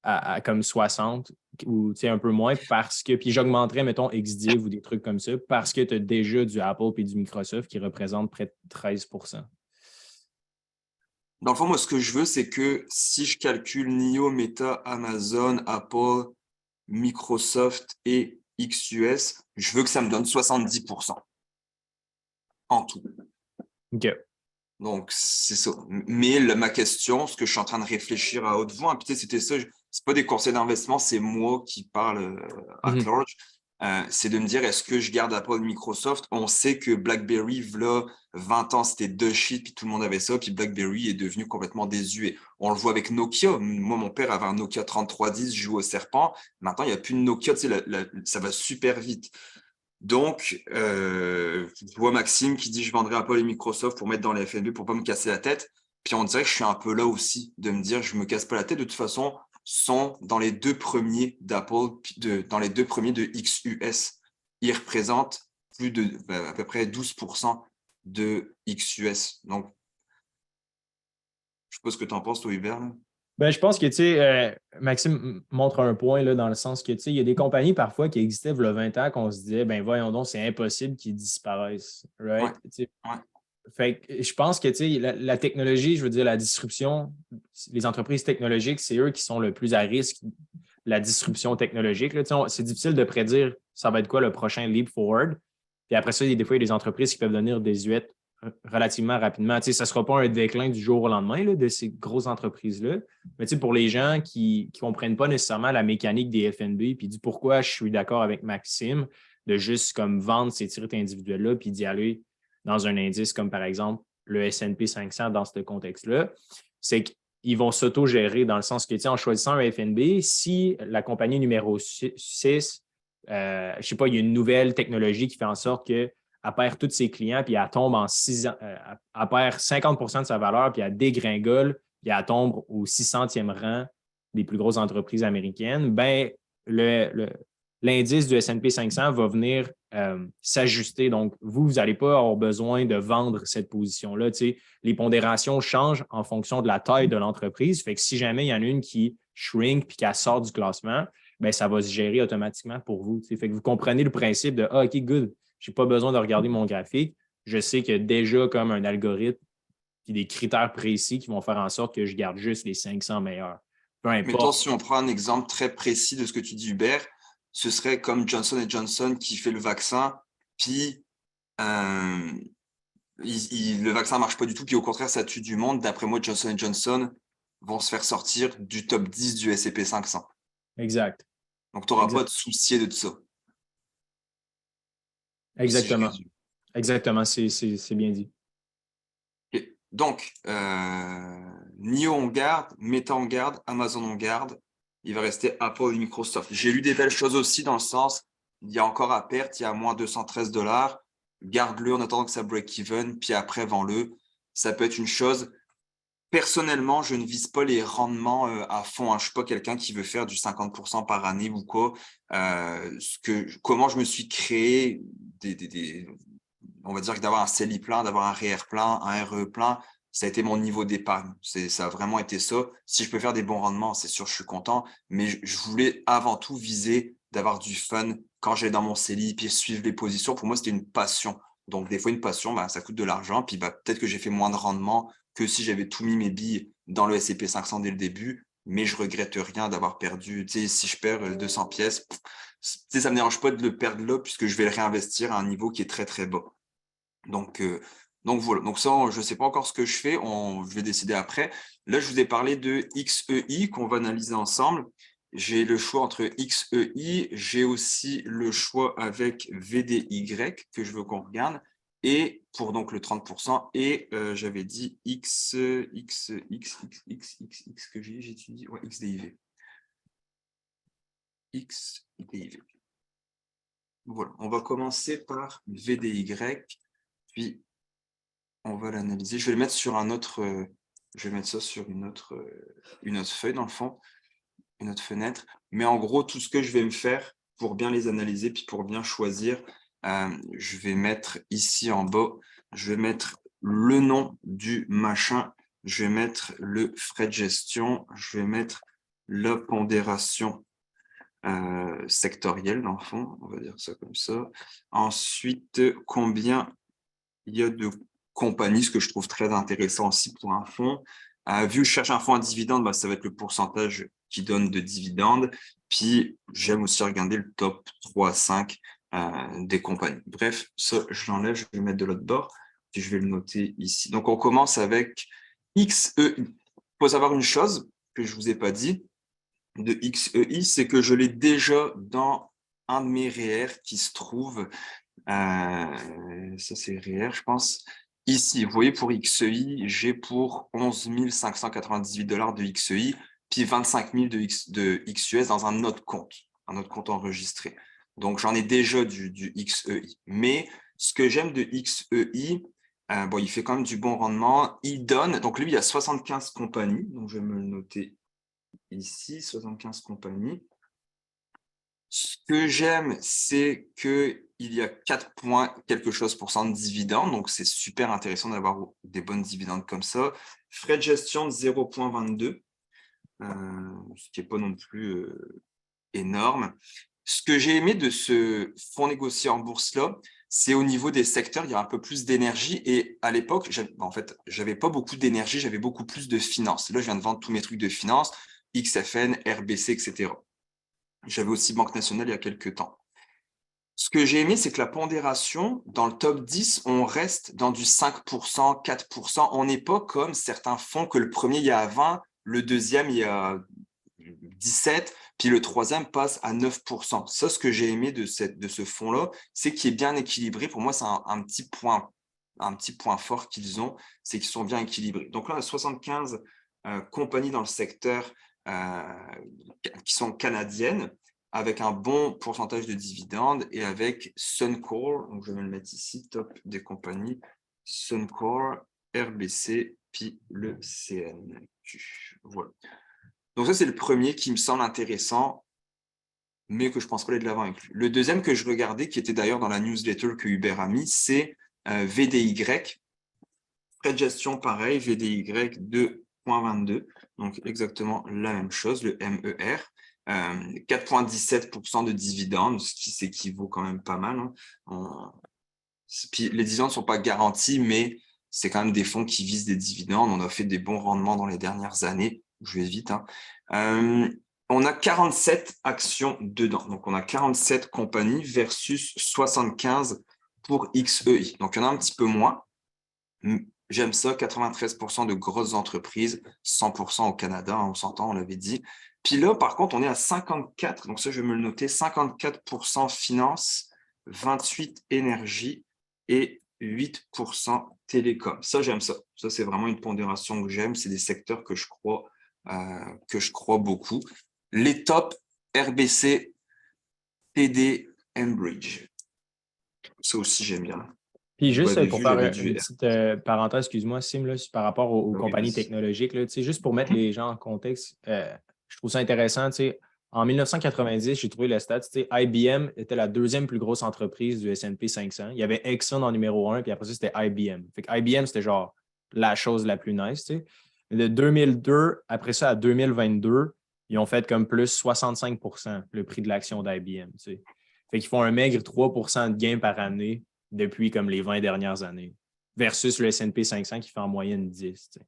à comme 60 ou un peu moins parce que, puis j'augmenterais, mettons, XDIV ou des trucs comme ça parce que tu as déjà du Apple et du Microsoft qui représentent près de 13%. Dans le fond, moi, ce que je veux, c'est que si je calcule NIO, Meta, Amazon, Apple, Microsoft et XUS, je veux que ça me donne 70% en tout. OK. Donc, c'est ça. Mais ma question, ce que je suis en train de réfléchir à haute voix, hein, c'était ça, c'est pas des conseils d'investissement, c'est moi qui parle à large. C'est de me dire, est-ce que je garde Apple Microsoft? On sait que BlackBerry, là, 20 ans, c'était deux shit, puis tout le monde avait ça, puis BlackBerry est devenu complètement désuet. On le voit avec Nokia. Moi, mon père avait un Nokia 3310, je joue au serpent. Maintenant, il n'y a plus de Nokia, ça va super vite. Donc, je vois Maxime qui dit je vendrai Apple et Microsoft pour mettre dans les FNB pour pas me casser la tête. Puis on dirait que je suis un peu là aussi, de me dire je me casse pas la tête. De toute façon, sont dans les 2 premiers d'Apple, dans les 2 premiers de XUS. Ils représentent plus de à peu près 12% de XUS. Donc, je sais pas ce que tu en penses, toi, Hubert. Ben, je pense que, Maxime montre un point là, dans le sens que, il y a des compagnies parfois qui existaient il y a 20 ans qu'on se disait, ben voyons donc, c'est impossible qu'ils disparaissent. Right? Ouais. Fait que je pense que, la technologie, je veux dire, la disruption, les entreprises technologiques, c'est eux qui sont le plus à risque de la disruption technologique. Là. C'est difficile de prédire ça va être quoi le prochain leap forward. Puis après ça, des fois, il y a des entreprises qui peuvent devenir désuètes relativement rapidement. Ça ne sera pas un déclin du jour au lendemain là, de ces grosses entreprises-là. Mais pour les gens qui ne comprennent pas nécessairement la mécanique des FNB, puis du pourquoi je suis d'accord avec Maxime de juste comme vendre ces titres individuels-là, puis d'y aller dans un indice comme par exemple le S&P 500 dans ce contexte-là, c'est qu'ils vont s'auto-gérer dans le sens que, en choisissant un FNB, si la compagnie numéro 6, je ne sais pas, il y a une nouvelle technologie qui fait en sorte qu'elle perd tous ses clients, puis elle tombe en 6 ans, elle perd 50% de sa valeur, puis elle dégringole, puis elle tombe au 600e rang des plus grosses entreprises américaines, ben l'indice du S&P 500 va venir s'ajuster. Donc, vous n'allez pas avoir besoin de vendre cette position-là. Les pondérations changent en fonction de la taille de l'entreprise. Fait que si jamais il y en a une qui shrink puis qu'elle sort du classement, ben, ça va se gérer automatiquement pour vous. Fait que vous comprenez le principe de OK, good, je n'ai pas besoin de regarder mon graphique. Je sais que déjà, comme un algorithme puis des critères précis qui vont faire en sorte que je garde juste les 500 meilleurs. Peu Mettons, importe. si on prend un exemple très précis de ce que tu dis, Hubert, ce serait comme Johnson Johnson qui fait le vaccin, puis le vaccin ne marche pas du tout, puis au contraire, ça tue du monde. D'après moi, Johnson Johnson vont se faire sortir du top 10 du S&P 500. Exact. Donc, tu n'auras pas de souci de tout ça. Exactement. Si Exactement, c'est bien dit. okay. Donc, NIO on garde, Meta on garde, Amazon on garde. Il va rester Apple et Microsoft. J'ai lu des belles choses aussi dans le sens, il y a encore à perte, il y a moins $213. Garde-le en attendant que ça break-even, puis après, vends-le. Ça peut être une chose. Personnellement, je ne vise pas les rendements à fond. Hein. Je ne suis pas quelqu'un qui veut faire du 50% par année ou quoi. Comment je me suis créé on va dire que d'avoir un CELI plein, d'avoir un REER plein, un RE plein, ça a été mon niveau d'épargne. Ça a vraiment été ça. Si je peux faire des bons rendements, c'est sûr, je suis content. Mais je voulais avant tout viser d'avoir du fun quand j'allais dans mon CELI, puis suivre les positions. Pour moi, c'était une passion. Donc, des fois, une passion, bah, ça coûte de l'argent. Puis peut-être que j'ai fait moins de rendement que si j'avais tout mis mes billes dans le S&P 500 dès le début. Mais je regrette rien d'avoir perdu. Tu sais, si je perds 200 pièces, tu sais, ça ne me dérange pas de le perdre là puisque je vais le réinvestir à un niveau qui est très, très bas. Donc voilà. Donc ça, je ne sais pas encore ce que je fais. Je vais décider après. Là, je vous ai parlé de XEI qu'on va analyser ensemble. J'ai le choix entre XEI. J'ai aussi le choix avec VDY que je veux qu'on regarde. Et pour donc le 30%. Et j'avais dit X que j'ai étudié. Ouais, XDIV. XDIV. Voilà. On va commencer par VDY. Puis on va l'analyser. Je vais le mettre sur un autre. Je vais mettre ça sur une autre feuille dans le fond, une autre fenêtre. Mais en gros, tout ce que je vais me faire pour bien les analyser, puis pour bien choisir, je vais mettre ici en bas, je vais mettre le nom du machin, je vais mettre le frais de gestion, je vais mettre la pondération sectorielle dans le fond, on va dire ça comme ça. Ensuite, combien il y a de compagnies, ce que je trouve très intéressant aussi pour un fonds. Vu que je cherche un fonds à dividendes, bah, ça va être le pourcentage qui donne de dividendes. Puis, j'aime aussi regarder le top 3 à 5 des compagnies. Bref, ça, je l'enlève, je vais le mettre de l'autre bord. Puis, je vais le noter ici. Donc, on commence avec XEI. Il faut savoir une chose que je ne vous ai pas dit de XEI, c'est que je l'ai déjà dans un de mes REER qui se trouve ça, c'est REER, je pense. Ici, vous voyez, pour XEI, j'ai pour 11 598 $ de XEI, puis 25 000 de XUS dans un autre compte enregistré. Donc, j'en ai déjà du XEI. Mais ce que j'aime de XEI, bon, il fait quand même du bon rendement. Il donne, donc lui, il y a 75 compagnies. Donc, je vais me le noter ici, 75 compagnies. Ce que j'aime, c'est qu'il y a 4 points quelque chose pour cent de dividendes. Donc, c'est super intéressant d'avoir des bonnes dividendes comme ça. Frais de gestion de 0,22, ce qui n'est pas non plus énorme. Ce que j'ai aimé de ce fonds négocié en bourse-là, c'est au niveau des secteurs, il y a un peu plus d'énergie. Et à l'époque, j'avais pas beaucoup d'énergie, j'avais beaucoup plus de finance. Là, je viens de vendre tous mes trucs de finance, XFN, RBC, etc. J'avais aussi Banque Nationale il y a quelques temps. Ce que j'ai aimé, c'est que la pondération, dans le top 10, on reste dans du 5%, 4%. On n'est pas comme certains fonds que le premier, il y a 20, le deuxième, il y a 17, puis le troisième passe à 9%. Ça, ce que j'ai aimé de ce fonds-là, c'est qu'il est bien équilibré. Pour moi, c'est un petit point fort qu'ils ont, c'est qu'ils sont bien équilibrés. Donc là, on a 75 compagnies dans le secteur qui sont canadiennes, avec un bon pourcentage de dividendes et avec Suncor, donc je vais me le mettre ici, top des compagnies, Suncor, RBC, puis le CNQ. Voilà. Donc ça, c'est le premier qui me semble intéressant, mais que je ne pense pas aller de l'avant avec lui. Le deuxième que je regardais, qui était d'ailleurs dans la newsletter que Hubert a mis, c'est VDY. Frais de gestion, pareil, VDY 2,22. Donc exactement la même chose, le MER. 4,17% de dividendes, ce qui s'équivaut quand même pas mal. Hein. Puis les dividendes ne sont pas garantis, mais c'est quand même des fonds qui visent des dividendes. On a fait des bons rendements dans les dernières années. Je vais vite. On a 47 actions dedans. Donc, on a 47 compagnies versus 75 pour XEI. Donc, il y en a un petit peu moins. J'aime ça, 93% de grosses entreprises, 100% au Canada, on s'entend, on l'avait dit. Puis là, par contre, on est à 54, donc ça, je vais me le noter, 54% finance, 28 énergie et 8% télécom. Ça, j'aime ça. Ça, c'est vraiment une pondération que j'aime. C'est des secteurs que je crois beaucoup. Les tops, RBC, TD, Enbridge. Ça aussi, j'aime bien. Puis Vous juste avez pour vu, faire j'avais une du petite parenthèse, excuse-moi, Sim, là, par rapport aux Oui, compagnies vas-y. technologiques, là, juste pour mettre les gens en contexte, je trouve ça intéressant. En 1990, j'ai trouvé le stat, IBM était la deuxième plus grosse entreprise du S&P 500. Il y avait Exxon en numéro un, puis après ça, c'était IBM. Fait que IBM, c'était genre la chose la plus nice. T'sais. De 2002, après ça, à 2022, ils ont fait comme plus 65% le prix de l'action d'IBM. Fait qu'ils font un maigre 3% de gain par année depuis comme les 20 dernières années, versus le S&P 500 qui fait en moyenne 10. T'sais.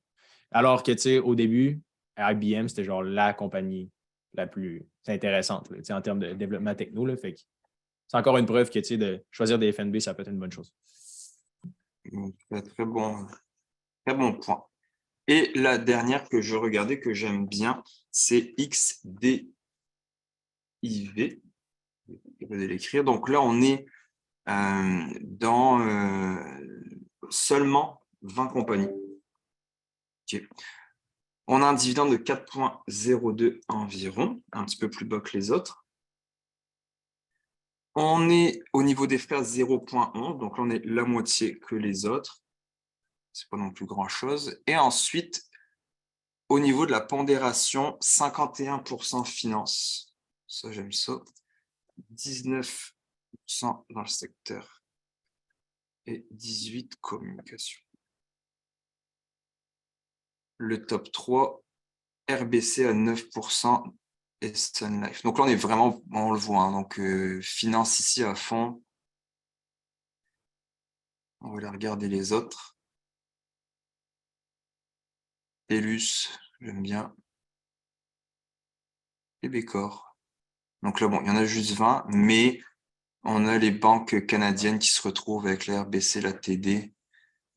Alors que, au début, IBM, c'était genre la compagnie la plus intéressante là, en termes de développement techno. Là, fait que c'est encore une preuve que de choisir des FNB, ça peut être une bonne chose. Très bon point. Et la dernière que je regardais, que j'aime bien, c'est XDIV. Je vais l'écrire. Donc là, on est dans seulement 20 compagnies. Okay. On a un dividende de 4,02 environ, un petit peu plus bas que les autres. On est au niveau des frais 0,11, donc là, on est la moitié que les autres. C'est pas non plus grand-chose. Et ensuite, au niveau de la pondération, 51% finance. Ça, j'aime ça. 19% dans le secteur et 18% communication. Le top 3, RBC à 9% et Sun Life. Donc là, on est vraiment, on le voit, hein, donc finance ici à fond. On va aller regarder les autres. TELUS, j'aime bien. Et Bécor. Donc là, bon, il y en a juste 20, mais on a les banques canadiennes qui se retrouvent avec la RBC, la TD,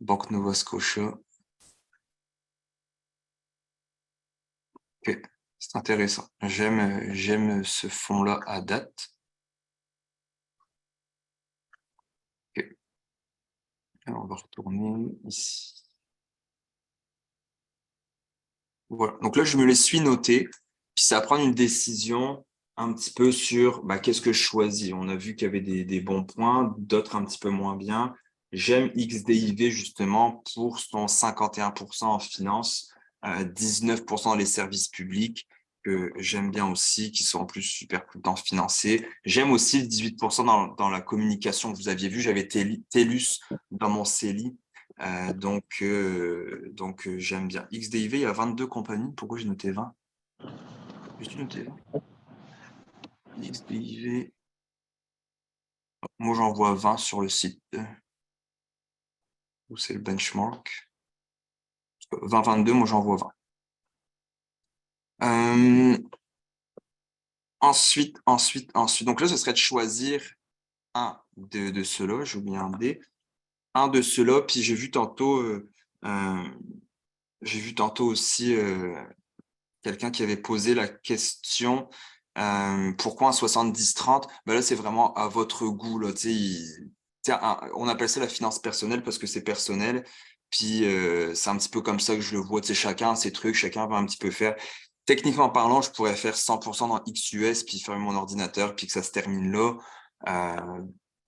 Banque Nova Scotia. Ok, c'est intéressant. J'aime ce fonds-là à date. Okay. Alors, on va retourner ici. Voilà. Donc là, je me les suis notés. Puis ça va prendre une décision un petit peu sur qu'est-ce que je choisis. On a vu qu'il y avait des bons points, d'autres un petit peu moins bien. J'aime XDIV justement pour son 51% en finance, 19% dans les services publics, que j'aime bien aussi, qui sont en plus super contents financés. J'aime aussi le 18% dans la communication que vous aviez vu. J'avais TELUS dans mon CELI. Donc j'aime bien. XDIV, il y a 22 compagnies. Pourquoi j'ai noté 20? J'ai noté 20. XDIV. Moi, j'en vois 20 sur le site. Où c'est le benchmark? 20-22, moi, j'en vois 20. Ensuite. Donc là, ce serait de choisir un de ceux-là. J'ai oublié un D. Un de ceux-là. Puis j'ai vu tantôt aussi quelqu'un qui avait posé la question pourquoi un 70-30? Là, c'est vraiment à votre goût. Là, on appelle ça la finance personnelle parce que c'est personnel. Puis c'est un petit peu comme ça que je le vois. Chacun a ses trucs, chacun va un petit peu faire. Techniquement parlant, je pourrais faire 100% dans XUS puis faire mon ordinateur puis que ça se termine là.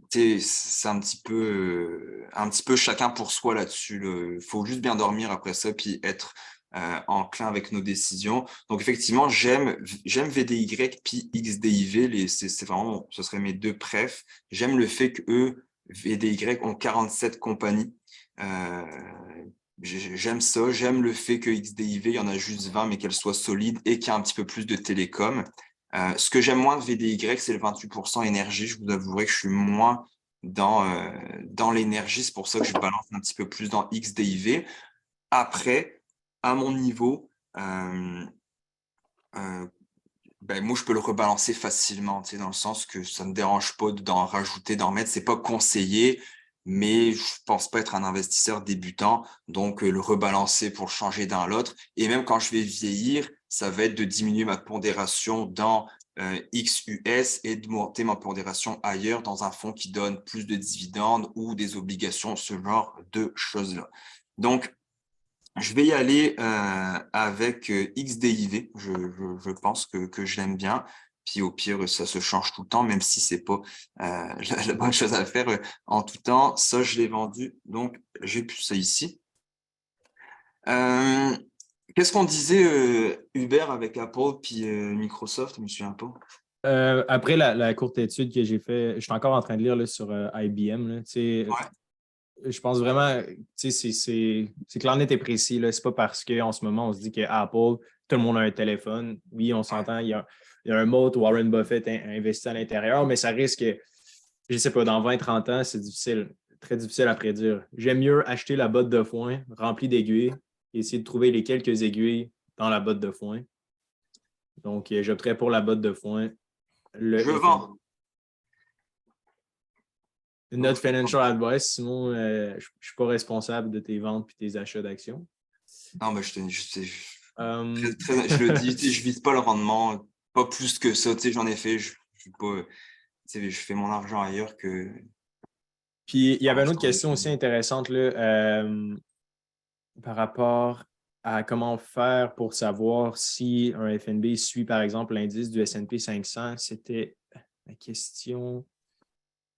C'est un petit peu chacun pour soi là-dessus. Il faut juste bien dormir après ça puis être enclin avec nos décisions. Donc, effectivement, j'aime VDY puis XDIV. C'est vraiment, ce seraient mes deux préfs. J'aime le fait qu'eux, VDY, ont 47 compagnies. J'aime ça. J'aime le fait que XDIV, il y en a juste 20, mais qu'elle soit solide et qu'il y a un petit peu plus de télécom. Ce que j'aime moins de VDY, c'est le 28% énergie. Je vous avouerai que je suis moins dans l'énergie. C'est pour ça que je balance un petit peu plus dans XDIV. Après, à mon niveau, moi, je peux le rebalancer facilement, dans le sens que ça ne me dérange pas d'en rajouter, d'en mettre. C'est pas conseillé, mais je pense pas être un investisseur débutant. Donc, le rebalancer pour changer d'un à l'autre. Et même quand je vais vieillir, ça va être de diminuer ma pondération dans XUS et de monter ma pondération ailleurs dans un fonds qui donne plus de dividendes ou des obligations, ce genre de choses-là. Donc, je vais y aller avec XDIV. Je pense que je l'aime bien. Puis au pire, ça se change tout le temps, même si c'est pas la bonne chose à faire en tout temps. Ça, je l'ai vendu. Donc, j'ai plus ça ici. Qu'est-ce qu'on disait Uber avec Apple puis Microsoft? Je me souviens pas. Après la courte étude que j'ai faite, je suis encore en train de lire là, sur IBM. Là, Ouais. je pense vraiment, c'est clair, net et précis. C'est pas parce qu'en ce moment, on se dit qu'Apple, tout le monde a un téléphone. Oui, on s'entend, il y a un mot où Warren Buffett a investi à l'intérieur, mais ça risque, je ne sais pas, dans 20-30 ans, c'est difficile, très difficile à prédire. J'aime mieux acheter la botte de foin remplie d'aiguilles et essayer de trouver les quelques aiguilles dans la botte de foin. Donc, j'opterais pour la botte de foin, le Je FN. vends. Donc, Notre financial advice, sinon, je ne suis pas responsable de tes ventes et tes achats d'actions. non, mais Euh, je le dis, je vise pas le rendement, pas plus que ça. J'en ai fait, je suis pas, je fais mon argent ailleurs que Puis il y dans avait mon une autre store de question aussi crédit. intéressante là, par rapport à comment faire pour savoir si un FNB suit, par exemple, l'indice du S&P 500. C'était la question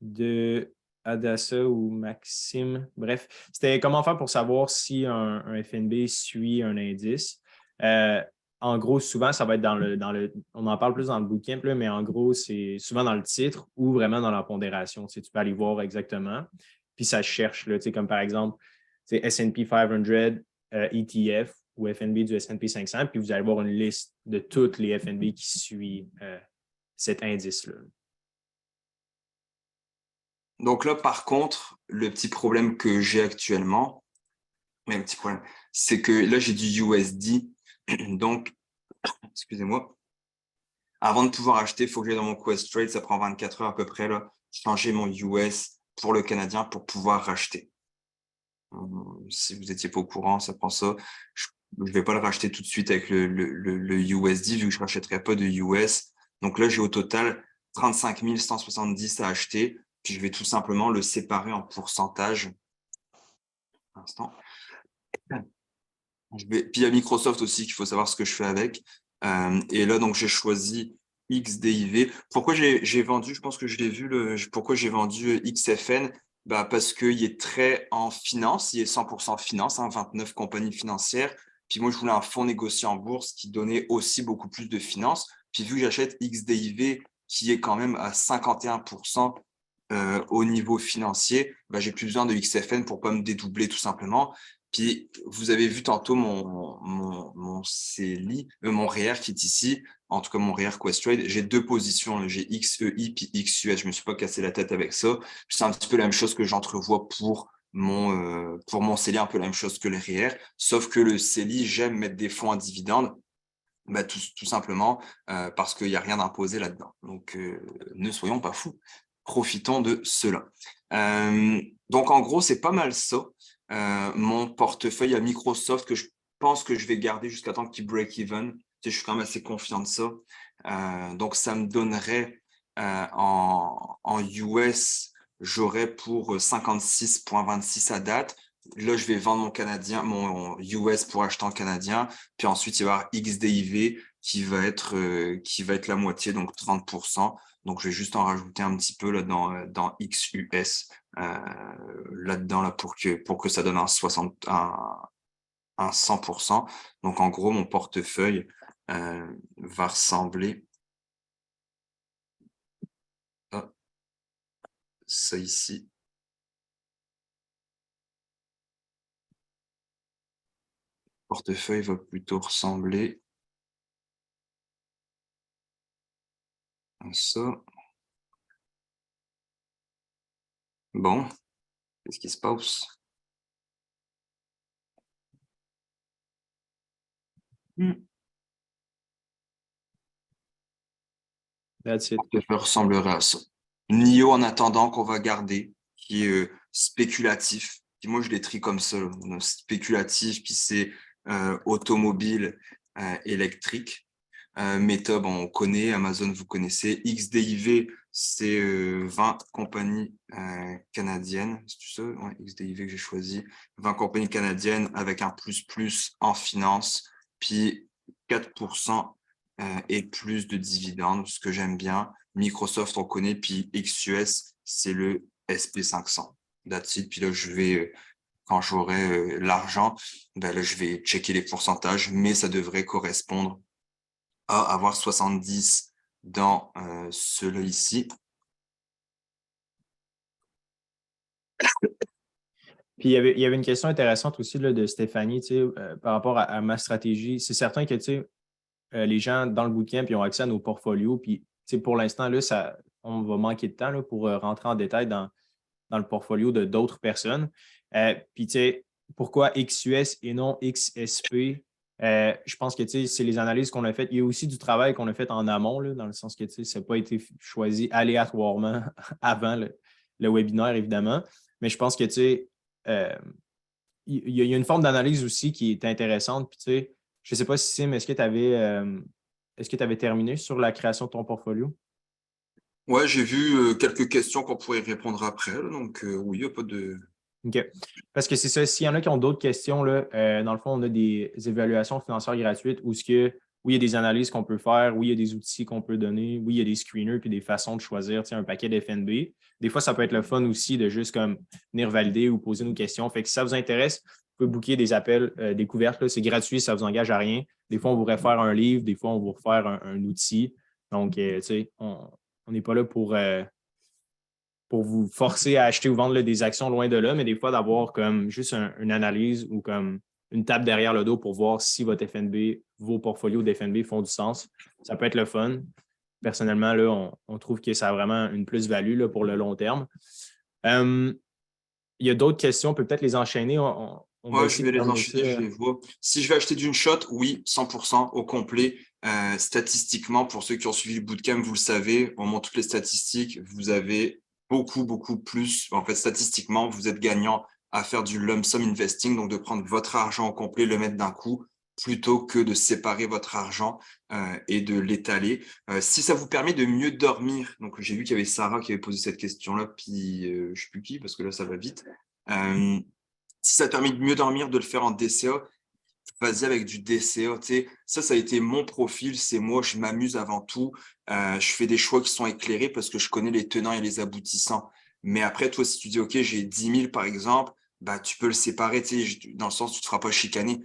de Adassa ou Maxime. Bref, c'était comment faire pour savoir si un FNB suit un indice. Euh, En gros, souvent, ça va être on en parle plus dans le bootcamp, là, mais en gros, c'est souvent dans le titre ou vraiment dans la pondération. Tu peux aller voir exactement. Puis ça cherche, là, comme par exemple, S&P 500 ETF ou FNB du S&P 500, puis vous allez voir une liste de toutes les FNB qui suivent cet indice-là. Donc là, par contre, le petit problème que j'ai actuellement, mais un petit problème, c'est que là, j'ai du USD. Donc, excusez-moi, avant de pouvoir acheter, il faut que j'aille dans mon Quest Trade. Ça prend 24 heures à peu près, là, changer mon US pour le Canadien pour pouvoir racheter. Si vous n'étiez pas au courant, ça prend ça. Je ne vais pas le racheter tout de suite avec le USD, vu que je ne rachèterai pas de US. Donc là, j'ai au total 35 170 à acheter. Puis je vais tout simplement le séparer en pourcentage. Un instant. Puis il y a Microsoft aussi qu'il faut savoir ce que je fais avec. Et là, donc, j'ai choisi XDIV. Pourquoi j'ai vendu, je pense que je l'ai vu, pourquoi j'ai vendu XFN? Parce qu'il est très en finance, il est 100% finance, 29 compagnies financières. Puis moi, je voulais un fonds négocié en bourse qui donnait aussi beaucoup plus de finances. Puis vu que j'achète XDIV, qui est quand même à 51% au niveau financier, j'ai plus besoin de XFN pour pas me dédoubler tout simplement. Puis, vous avez vu tantôt mon CELI, mon REER qui est ici, en tout cas mon REER Questrade. J'ai deux positions, j'ai XEI puis XUS. Je me suis pas cassé la tête avec ça. C'est un petit peu la même chose que j'entrevois pour mon CELI, un peu la même chose que le REER. Sauf que le CELI, j'aime mettre des fonds à dividendes. Tout simplement parce qu'il n'y a rien d'imposé là-dedans. Donc, ne soyons pas fous. Profitons de cela. Donc, en gros, c'est pas mal ça. Mon portefeuille à Microsoft que je pense que je vais garder jusqu'à temps qu'il break even. Je suis quand même assez confiant de ça. Donc, ça me donnerait en US, j'aurais pour 56,26 à date. Là, je vais vendre mon US pour acheter en canadien. Puis ensuite, il va y avoir XDIV qui va être la moitié, donc 30%. Donc, je vais juste en rajouter un petit peu là, dans XUS là-dedans là, pour que ça donne un 100%. Donc, en gros, mon portefeuille va ressembler à ça ici. Le portefeuille va plutôt ressembler à ça. Bon, qu'est-ce qui se passe? That's it. Ça ressemblerait à ça. NIO en attendant qu'on va garder, qui est spéculatif. Puis moi, je les trie comme ça. Là. Spéculatif, puis c'est automobile électrique. Meta, bon, on connaît. Amazon, vous connaissez. XDIV, c'est 20 compagnies canadiennes. C'est ça? Ouais, XDIV que j'ai choisi. 20 compagnies canadiennes avec un plus en finance, puis 4% et plus de dividendes, ce que j'aime bien. Microsoft, on connaît, puis XUS, c'est le SP500. That's it. Puis là, je vais, quand j'aurai l'argent, ben là, je vais checker les pourcentages, mais ça devrait correspondre à avoir 70 dans ceux-là ici. Puis il y avait une question intéressante aussi là, de Stéphanie, par rapport à ma stratégie. C'est certain que les gens dans le bootcamp ils ont accès à nos portfolios. Puis pour l'instant, là, on va manquer de temps là, pour rentrer en détail dans le portfolio de d'autres personnes. Puis pourquoi XUS et non XSP? Je pense que c'est les analyses qu'on a faites. Il y a aussi du travail qu'on a fait en amont, là, dans le sens que ça n'a pas été choisi aléatoirement avant le webinaire, évidemment. Mais je pense que il y a une forme d'analyse aussi qui est intéressante. Puis, je ne sais pas si Sim, est-ce que tu avais terminé sur la création de ton portfolio? Ouais, j'ai vu quelques questions qu'on pourrait répondre après. Là, donc, oui, il n'y a pas de. OK. Parce que c'est ça, s'il y en a qui ont d'autres questions, là, dans le fond, on a des évaluations financières gratuites où il y a des analyses qu'on peut faire, où il y a des outils qu'on peut donner, où il y a des screeners puis des façons de choisir un paquet d'FNB. Des fois, ça peut être le fun aussi de juste comme venir valider ou poser nos questions. Fait que si ça vous intéresse, vous pouvez booker des appels découvertes. Là. C'est gratuit, ça ne vous engage à rien. Des fois, on vous réfère un livre, des fois, on vous réfère un outil. Donc, on n'est pas là pour vous forcer à acheter ou vendre là, des actions loin de là, mais des fois d'avoir comme juste une analyse ou comme une table derrière le dos pour voir si votre FNB, vos portfolios d'FNB font du sens. Ça peut être le fun. Personnellement, là, on trouve que ça a vraiment une plus-value là, pour le long terme. Il y a d'autres questions, on peut peut-être les enchaîner. On va Ouais, je essayer vais de les terminer enchaîner, je ça. les vois. Si je vais acheter d'une shot, oui, 100% au complet. Statistiquement, pour ceux qui ont suivi le bootcamp, vous le savez, on montre toutes les statistiques. Vous avez beaucoup plus. En fait, statistiquement, vous êtes gagnant à faire du lump sum investing, donc de prendre votre argent au complet, le mettre d'un coup, plutôt que de séparer votre argent et de l'étaler. Si ça vous permet de mieux dormir, donc j'ai vu qu'il y avait Sarah qui avait posé cette question-là, puis je ne sais plus qui, parce que là, ça va vite. Si ça te permet de mieux dormir, de le faire en DCA, vas-y avec du DCA. Ça a été mon profil. C'est moi, je m'amuse avant tout. Je fais des choix qui sont éclairés parce que je connais les tenants et les aboutissants. Mais après, toi, si tu dis, OK, j'ai 10 000 par exemple, bah, tu peux le séparer, dans le sens où tu ne te feras pas chicaner.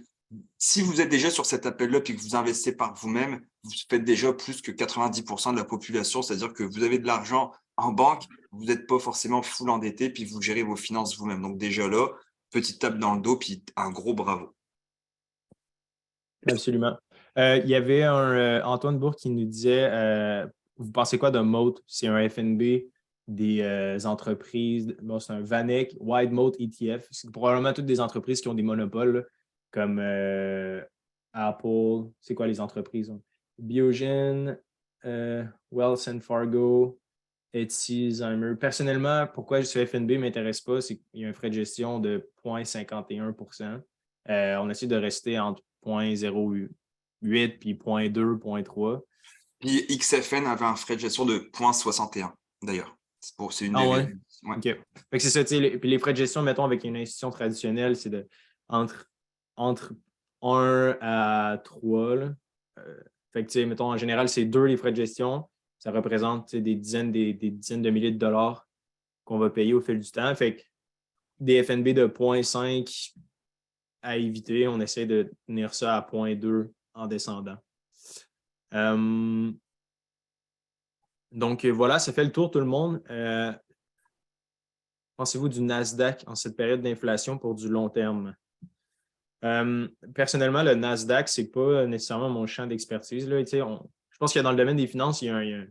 Si vous êtes déjà sur cet appel-là et que vous investissez par vous-même, vous faites déjà plus que 90% de la population, c'est-à-dire que vous avez de l'argent en banque, vous n'êtes pas forcément full endetté, puis vous gérez vos finances vous-même. Donc déjà là, petite tape dans le dos, puis un gros bravo. Absolument. Il y avait Antoine Bourg qui nous disait vous pensez quoi de Moat? C'est un FNB des entreprises. Bon, c'est un VanEck Wide Moat ETF. C'est probablement toutes des entreprises qui ont des monopoles, là, comme Apple. C'est quoi les entreprises? Hein? Biogen, Wells Fargo, Etsy, Zymer. Personnellement, pourquoi ce FNB ne m'intéresse pas, c'est qu'il y a un frais de gestion de 0,51%. On essaie de rester entre 0,08 puis 0,2, 0,3. Puis XFN avait un frais de gestion de 0,61 d'ailleurs. C'est une Ah des ouais? raisons. Ouais. OK. Fait que c'est ça, puis les frais de gestion, mettons, avec une institution traditionnelle, c'est entre 1 à 3. Là. Fait que, mettons, en général, c'est 2 les frais de gestion. Ça représente des dizaines de milliers de dollars qu'on va payer au fil du temps. Fait que des FNB de 0,5 à éviter, on essaie de tenir ça à 0,2 en descendant. Donc voilà, ça fait le tour tout le monde. Pensez-vous du Nasdaq en cette période d'inflation pour du long terme? Personnellement, le Nasdaq, ce n'est pas nécessairement mon champ d'expertise. Je pense que dans le domaine des finances, il y a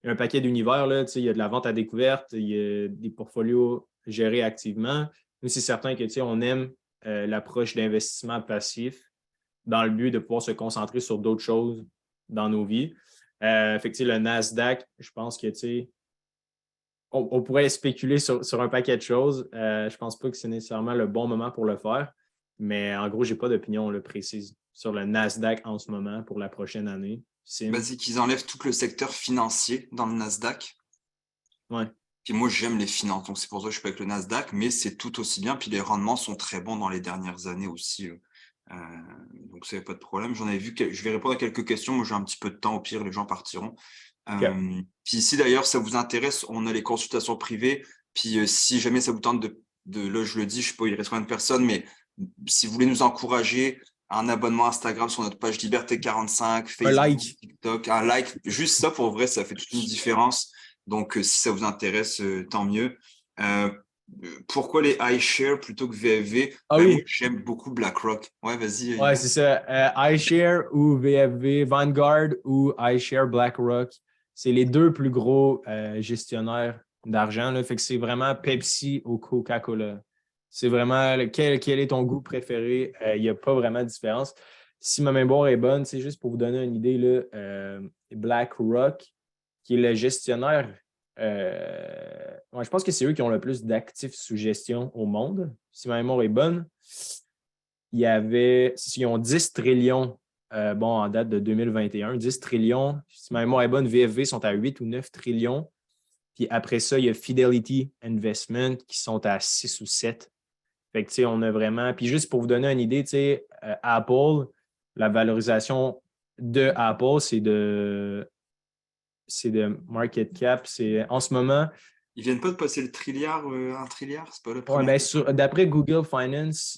un paquet d'univers. Il y a de la vente à découverte, il y a des portfolios gérer activement. Nous, c'est certain que on aime l'approche d'investissement passif dans le but de pouvoir se concentrer sur d'autres choses dans nos vies. Fait que, le Nasdaq, je pense que on pourrait spéculer sur un paquet de choses. Je ne pense pas que c'est nécessairement le bon moment pour le faire, mais en gros, je n'ai pas d'opinion précise sur le Nasdaq en ce moment pour la prochaine année. C'est qu'ils enlèvent tout le secteur financier dans le Nasdaq. Ouais. Puis moi, j'aime les finances, donc c'est pour ça que je suis pas avec le Nasdaq, mais c'est tout aussi bien. Puis les rendements sont très bons dans les dernières années aussi. Donc, c'est pas de problème. J'en avais vu je vais répondre à quelques questions. Moi, j'ai un petit peu de temps. Au pire, les gens partiront. Okay. Puis ici, d'ailleurs, ça vous intéresse, on a les consultations privées. Puis si jamais ça vous tente là, je le dis, je sais pas, il reste combien de personnes, mais si vous voulez nous encourager, un abonnement Instagram sur notre page Liberté 45, Facebook, un like. TikTok, un like, juste ça pour vrai, ça fait toute une différence. Donc, si ça vous intéresse, tant mieux. Pourquoi les iShares plutôt que VFV? Oui. Moi, j'aime beaucoup BlackRock. Ouais, vas-y. Ouais, c'est ça. iShare ou VFV, Vanguard ou iShare BlackRock. C'est les deux plus gros gestionnaires d'argent. Fait que c'est vraiment Pepsi ou Coca-Cola. C'est vraiment quel est ton goût préféré? Il n'y a pas vraiment de différence. Si ma mémoire est bonne, c'est juste pour vous donner une idée, là, BlackRock, qui est le gestionnaire. Je pense que c'est eux qui ont le plus d'actifs sous gestion au monde. Si ma mémoire est bonne, ils ont 10 trillions en date de 2021, 10 trillions. Si ma mémoire est bonne, VFV sont à 8 ou 9 trillions. Puis après ça, il y a Fidelity Investment qui sont à 6 ou 7. Fait que, on a vraiment. Puis juste pour vous donner une idée, Apple, la valorisation de Apple, c'est de market cap. En ce moment. Ils viennent pas de passer le trilliard, 1 trilliard, c'est pas le premier. D'après Google Finance,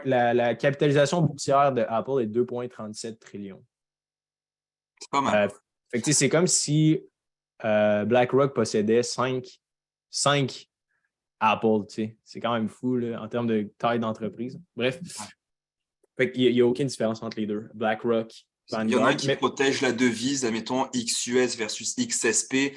la capitalisation boursière de Apple est 2,37 trillions. C'est pas mal. C'est comme si BlackRock possédait 5 Apple. C'est quand même fou là, en termes de taille d'entreprise. Bref, il n'y a aucune différence entre les deux. BlackRock, Vanguard. Il y en a un qui protège la devise, admettons XUS versus XSP.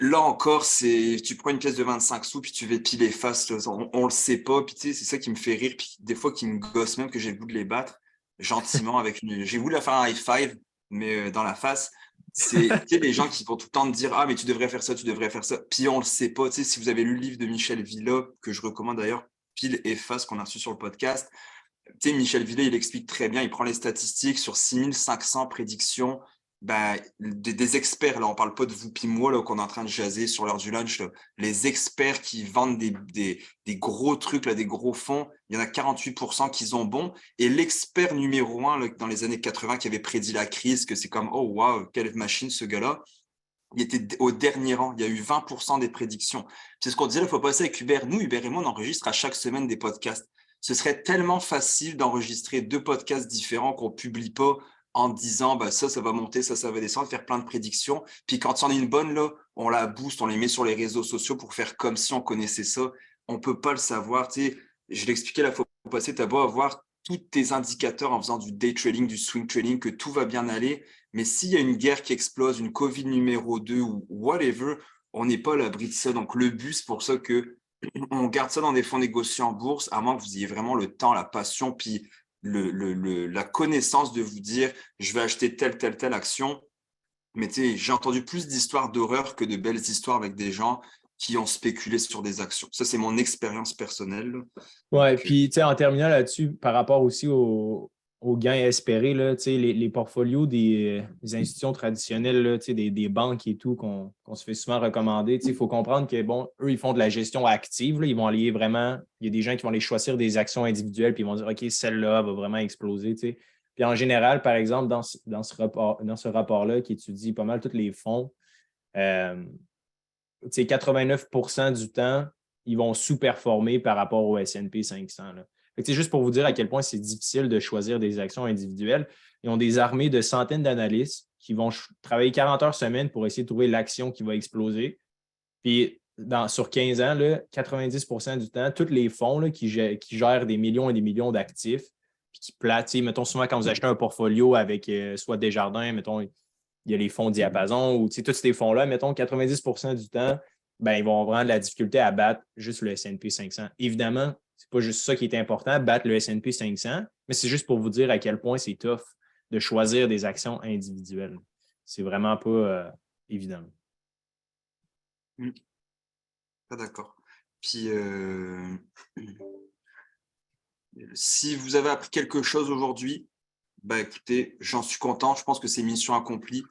Là encore, tu prends une pièce de 25 sous, puis tu vas piler face, on le sait pas, puis c'est ça qui me fait rire, puis des fois qui me gosse même que j'ai le goût de les battre gentiment j'ai voulu leur faire un high five, mais dans la face. C'est les gens qui vont tout le temps te dire « Ah, mais tu devrais faire ça, tu devrais faire ça », puis on le sait pas. Si vous avez lu le livre de Michel Villa, que je recommande d'ailleurs, Pile et Face, qu'on a reçu sur le podcast, Michel Villa, il explique très bien, il prend les statistiques sur 6500 prédictions, des experts, là, on parle pas de vous puis moi, là, qu'on est en train de jaser sur l'heure du lunch, là. Les experts qui vendent des gros trucs, là, des gros fonds, il y en a 48% qui ont bon. Et l'expert numéro 1, là, dans les années 80, qui avait prédit la crise, que c'est comme, oh, waouh, quelle machine, ce gars-là. Il était au dernier rang. Il y a eu 20% des prédictions. C'est ce qu'on disait, il faut passer avec Hubert. Nous, Hubert et moi, on enregistre à chaque semaine des podcasts. Ce serait tellement facile d'enregistrer 2 podcasts différents qu'on publie pas en disant ça va monter, ça va descendre, faire plein de prédictions. Puis quand il y en a une bonne, là, on la booste, on les met sur les réseaux sociaux pour faire comme si on connaissait ça. On ne peut pas le savoir. Je l'expliquais la fois passée, tu as beau avoir tous tes indicateurs en faisant du day trading, du swing trading, que tout va bien aller. Mais s'il y a une guerre qui explose, une Covid numéro 2 ou whatever, on n'est pas à l'abri de ça. Donc le but, c'est pour ça qu'on garde ça dans des fonds négociés en bourse, à moins que vous ayez vraiment le temps, la passion, puis la connaissance de vous dire je vais acheter telle action. Mais j'ai entendu plus d'histoires d'horreur que de belles histoires avec des gens qui ont spéculé sur des actions. Ça, c'est mon expérience personnelle. Ouais, puis en terminant là-dessus, par rapport aussi aux gains espérés, là, les portfolios des institutions traditionnelles, là, des banques et tout, qu'on se fait souvent recommander, il faut comprendre que, bon, eux, ils font de la gestion active. Là, ils vont aller vraiment, il y a des gens qui vont aller choisir des actions individuelles, puis ils vont dire, OK, celle-là va vraiment exploser. Puis en général, par exemple, dans ce rapport-là qui étudie pas mal tous les fonds, 89% du temps, ils vont sous-performer par rapport au S&P 500. Là. Fait juste pour vous dire à quel point c'est difficile de choisir des actions individuelles, ils ont des armées de centaines d'analystes qui vont travailler 40 heures semaine pour essayer de trouver l'action qui va exploser. Puis sur 15 ans, là, 90% du temps, tous les fonds là, qui gèrent des millions et des millions d'actifs, puis qui platent, mettons souvent quand vous achetez un portfolio avec soit Desjardins, mettons, il y a les fonds Diapason ou tous ces fonds-là, mettons 90% du temps, ben, ils vont avoir de la difficulté à battre juste le S&P 500. Évidemment, ce n'est pas juste ça qui est important, battre le S&P 500, mais c'est juste pour vous dire à quel point c'est tough de choisir des actions individuelles. C'est vraiment pas évident. Pas d'accord. Puis, si vous avez appris quelque chose aujourd'hui, bah écoutez, j'en suis content. Je pense que c'est mission accomplie.